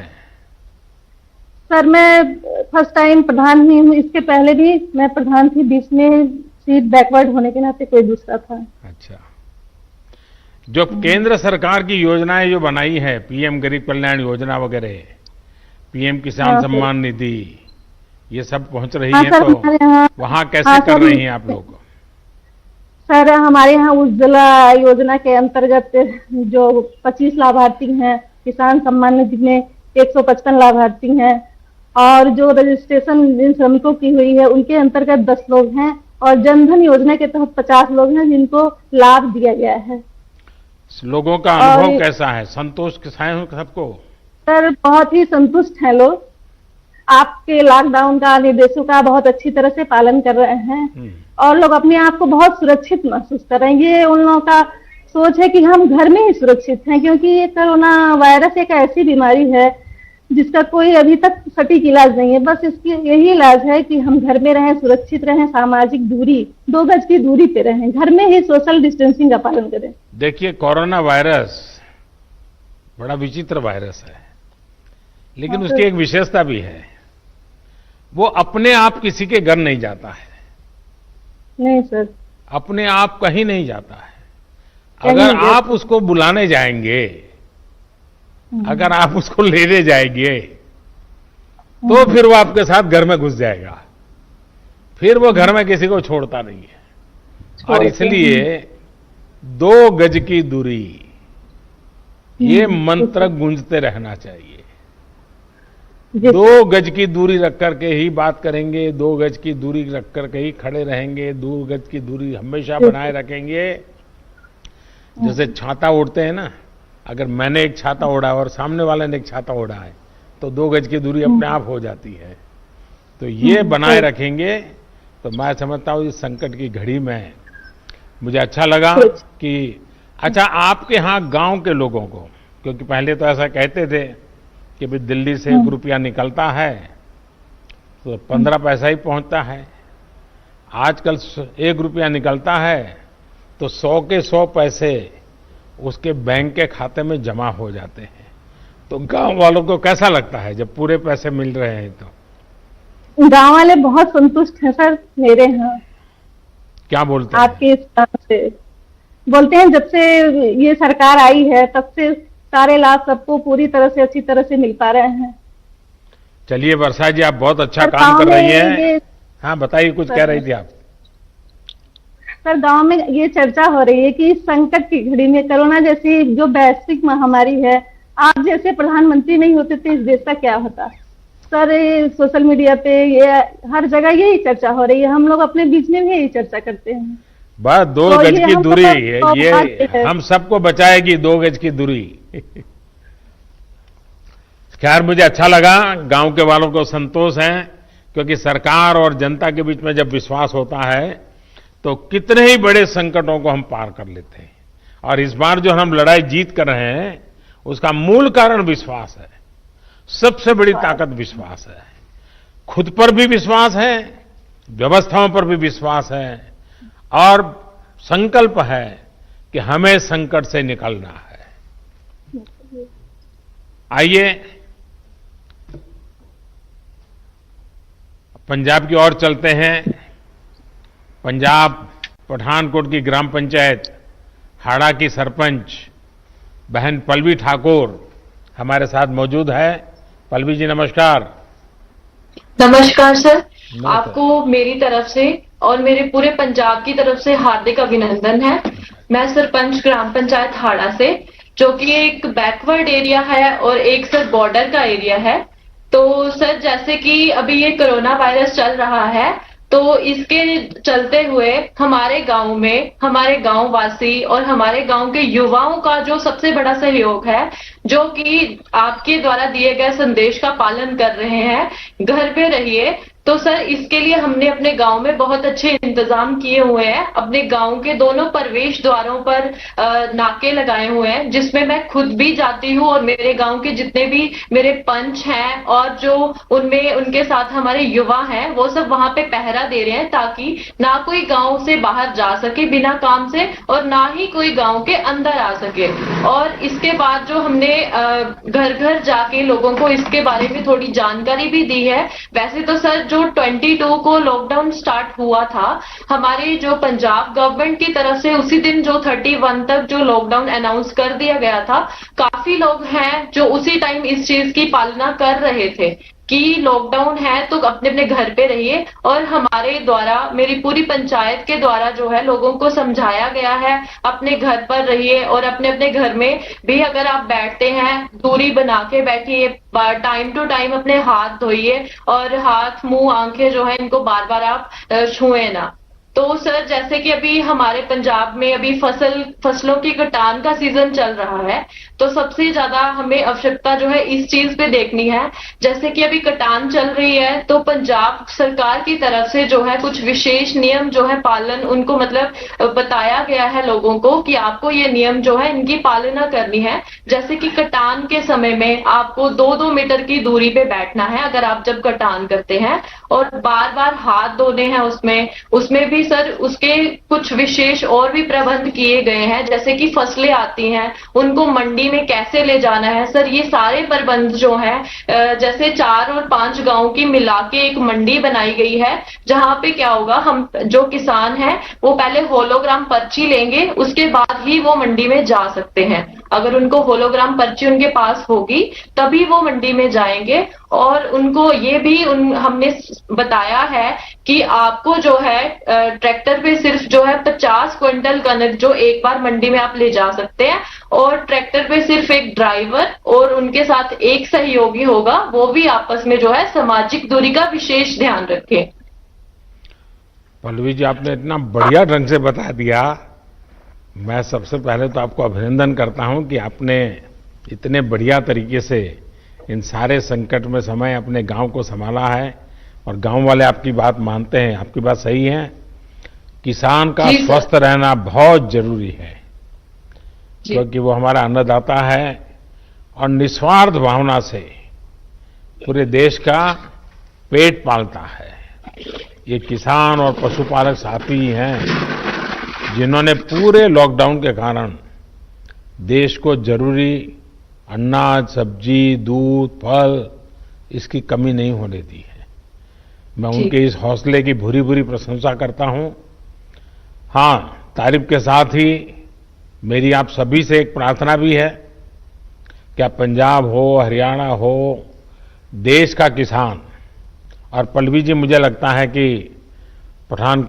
Speaker 9: सर मैं फर्स्ट टाइम प्रधान हुई हूँ, इसके पहले भी मैं प्रधान थी, बीच में सीट बैकवर्ड होने के नाते कोई दूसरा था।
Speaker 4: अच्छा, जो केंद्र सरकार की योजनाएं जो बनाई है, पीएम गरीब कल्याण योजना वगैरह, पीएम किसान सम्मान निधि, ये सब पहुंच रही है, तो वहाँ कैसे कर रही हैं आप लोग?
Speaker 9: सर हमारे यहाँ उज्ज्वला योजना के अंतर्गत जो 25 लाभार्थी हैं, किसान सम्मान निधि में 155 लाभार्थी हैं, और जो रजिस्ट्रेशन जिन श्रमिकों की हुई है उनके अंतर्गत 10 लोग हैं, और जनधन योजना के तहत 50 लोग हैं जिनको लाभ दिया गया है।
Speaker 4: लोगों का अनुभव कैसा है? संतोष के साथ सबको?
Speaker 9: सर बहुत ही संतुष्ट हैं लोग, आपके लॉकडाउन का निर्देशों का बहुत अच्छी तरह से पालन कर रहे हैं, और लोग अपने आप को बहुत सुरक्षित महसूस कर रहे हैं। ये उन लोगों का सोच है कि हम घर में ही सुरक्षित हैं, क्योंकि ये कोरोना वायरस एक ऐसी बीमारी है जिसका कोई अभी तक सटीक इलाज नहीं है। बस इसकी यही इलाज है कि हम घर में रहें, सुरक्षित रहें, सामाजिक दूरी 2 गज की दूरी पे रहें, घर में ही सोशल डिस्टेंसिंग का पालन करें।
Speaker 4: देखिए, कोरोना वायरस बड़ा विचित्र वायरस है, लेकिन
Speaker 9: हाँ,
Speaker 4: उसकी एक विशेषता भी है, वो अपने आप किसी के घर नहीं जाता है।
Speaker 9: नहीं सर,
Speaker 4: अपने आप कहीं नहीं जाता है। अगर आप उसको बुलाने जाएंगे, अगर आप उसको लेने जाएंगे, तो फिर वो आपके साथ घर में घुस जाएगा, फिर वो घर में किसी को छोड़ता नहीं है। और इसलिए 2 गज की दूरी, ये मंत्र गूंजते रहना चाहिए। 2 गज की दूरी रख करके ही बात करेंगे, 2 गज की दूरी रख करके ही खड़े रहेंगे, 2 गज की दूरी हमेशा बनाए रखेंगे। जैसे छाता ओढ़ते हैं ना, अगर मैंने एक छाता ओढ़ा और सामने वाले ने एक छाता ओढ़ा है, तो 2 गज की दूरी अपने आप हो जाती है। तो ये बनाए रखेंगे तो मैं समझता हूँ इस संकट की घड़ी में मुझे अच्छा लगा कि अच्छा, आपके यहाँ गांव के लोगों को, क्योंकि पहले तो ऐसा कहते थे कि भाई दिल्ली से 1 रुपया निकलता है तो 15 पैसा ही पहुंचता है। आजकल 1 रुपया निकलता है तो 100 के 100 पैसे उसके बैंक के खाते में जमा हो जाते हैं। तो गांव वालों को कैसा लगता है जब पूरे पैसे मिल रहे हैं? तो
Speaker 9: गांव वाले बहुत संतुष्ट हैं सर मेरे यहाँ।
Speaker 4: क्या बोलते हैं?
Speaker 9: आपके इस काम से बोलते हैं, जब से ये सरकार आई है तब से सारे लाभ सबको पूरी तरह से अच्छी तरह से मिल पा रहे हैं।
Speaker 4: चलिए वर्षा जी, आप बहुत अच्छा काम कर रही हैं। हाँ बताइए, कुछ कह रही थी आप।
Speaker 9: सर, गांव में ये चर्चा हो रही है कि इस संकट की घड़ी में, कोरोना जैसी जो वैश्विक महामारी है, आप जैसे प्रधानमंत्री नहीं होते तो इस देश का क्या होता। सर, सोशल मीडिया पे ये हर जगह यही चर्चा हो रही है, हम लोग अपने बीच में भी यही चर्चा करते हैं।
Speaker 4: बस 2 गज की दूरी है, ये हम सबको बचाएगी, 2 गज की दूरी। खैर, मुझे अच्छा लगा, गांव के वालों को संतोष है, क्योंकि सरकार और जनता के बीच में जब विश्वास होता है तो कितने ही बड़े संकटों को हम पार कर लेते हैं। और इस बार जो हम लड़ाई जीत कर रहे हैं उसका मूल कारण विश्वास है। सबसे बड़ी ताकत विश्वास है। खुद पर भी विश्वास है, व्यवस्थाओं पर भी विश्वास है, और संकल्प है कि हमें संकट से निकलना है। आइए पंजाब की ओर चलते हैं। पंजाब पठानकोट की ग्राम पंचायत हाड़ा की सरपंच बहन पल्लवी ठाकुर हमारे साथ मौजूद है। पल्लवी जी नमस्कार।
Speaker 10: नमस्कार सर, आपको मेरी तरफ से और मेरे पूरे पंजाब की तरफ से हार्दिक अभिनंदन है। मैं सरपंच ग्राम पंचायत हाड़ा से, जो कि एक बैकवर्ड एरिया है और एक सर बॉर्डर का एरिया है। तो सर, जैसे कि अभी ये कोरोना वायरस चल रहा है, तो इसके चलते हुए हमारे गांव में हमारे गांव वासी और हमारे गांव के युवाओं का जो सबसे बड़ा सहयोग है, जो कि आपके द्वारा दिए गए संदेश का पालन कर रहे हैं, घर पे रहिए। तो सर, इसके लिए हमने अपने गांव में बहुत अच्छे इंतजाम किए हुए हैं। अपने गांव के दोनों प्रवेश द्वारों पर नाके लगाए हुए हैं, जिसमें मैं खुद भी जाती हूँ और मेरे गांव के जितने भी मेरे पंच हैं और जो उनमें उनके साथ हमारे युवा हैं, वो सब वहां पे पहरा दे रहे हैं, ताकि ना कोई गांव से बाहर जा सके बिना काम से और ना ही कोई गांव के अंदर आ सके। और इसके बाद जो हमने घर घर जाके लोगों को इसके बारे में थोड़ी जानकारी भी दी है। वैसे तो सर, जो 22 को लॉकडाउन स्टार्ट हुआ था हमारी जो पंजाब गवर्नमेंट की तरफ से, उसी दिन जो 31 तक जो लॉकडाउन अनाउंस कर दिया गया था, काफी लोग हैं जो उसी टाइम इस चीज की पालना कर रहे थे कि लॉकडाउन है तो अपने अपने घर पे रहिए। और हमारे द्वारा, मेरी पूरी पंचायत के द्वारा जो है लोगों को समझाया गया है अपने घर पर रहिए और अपने अपने घर में भी अगर आप बैठते हैं दूरी बना के बैठिए, टाइम टू टाइम अपने हाथ धोइए और हाथ मुंह आंखें जो है इनको बार बार आप छुए ना। तो सर जैसे कि अभी हमारे पंजाब में अभी फसलों की कटान का सीजन चल रहा है, तो सबसे ज्यादा हमें आवश्यकता जो है इस चीज पे देखनी है। जैसे कि अभी कटान चल रही है, तो पंजाब सरकार की तरफ से जो है कुछ विशेष नियम जो है पालन उनको मतलब बताया गया है लोगों को कि आपको ये नियम जो है इनकी पालना करनी है। जैसे कि कटान के समय में आपको 2-2 मीटर की दूरी पे बैठना है अगर आप जब कटान करते हैं, और बार बार हाथ धोने हैं उसमें भी सर उसके कुछ विशेष और भी प्रबंध किए गए हैं। जैसे कि फसलें आती हैं उनको मंडी में कैसे ले जाना है सर, ये सारे प्रबंध जो हैं जैसे 4 और 5 गांव की मिला के एक मंडी बनाई गई है, जहां पे क्या होगा, हम जो किसान हैं वो पहले होलोग्राम पर्ची लेंगे, उसके बाद ही वो मंडी में जा सकते हैं। अगर उनको होलोग्राम पर्ची उनके पास होगी तभी वो मंडी में जाएंगे। और उनको ये भी हमने बताया है कि आपको जो है ट्रैक्टर पे सिर्फ जो है 50 क्विंटल कनक जो एक बार मंडी में आप ले जा सकते हैं, और ट्रैक्टर पे सिर्फ एक ड्राइवर और उनके साथ एक सहयोगी होगा, वो भी आपस में जो है सामाजिक दूरी का विशेष ध्यान रखें।
Speaker 4: पल्लवी जी, आपने इतना बढ़िया ढंग से बता दिया। मैं सबसे पहले तो आपको अभिनंदन करता हूं कि आपने इतने बढ़िया तरीके से इन सारे संकट में समय अपने गांव को संभाला है, और गांव वाले आपकी बात मानते हैं। आपकी बात सही है, किसान का स्वस्थ रहना बहुत जरूरी है, क्योंकि वो हमारा अन्नदाता है और निस्वार्थ भावना से पूरे देश का पेट पालता है। ये किसान और पशुपालक साथी ही हैं जिन्होंने पूरे लॉकडाउन के कारण देश को जरूरी अनाज, सब्जी, दूध, फल इसकी कमी नहीं होने दी है। मैं उनके इस हौसले की भूरी भूरी प्रशंसा करता हूं। हाँ, तारीफ के साथ ही मेरी आप सभी से एक प्रार्थना भी है, क्या पंजाब हो, हरियाणा हो, देश का किसान, और पल्लवी जी मुझे लगता है कि पठान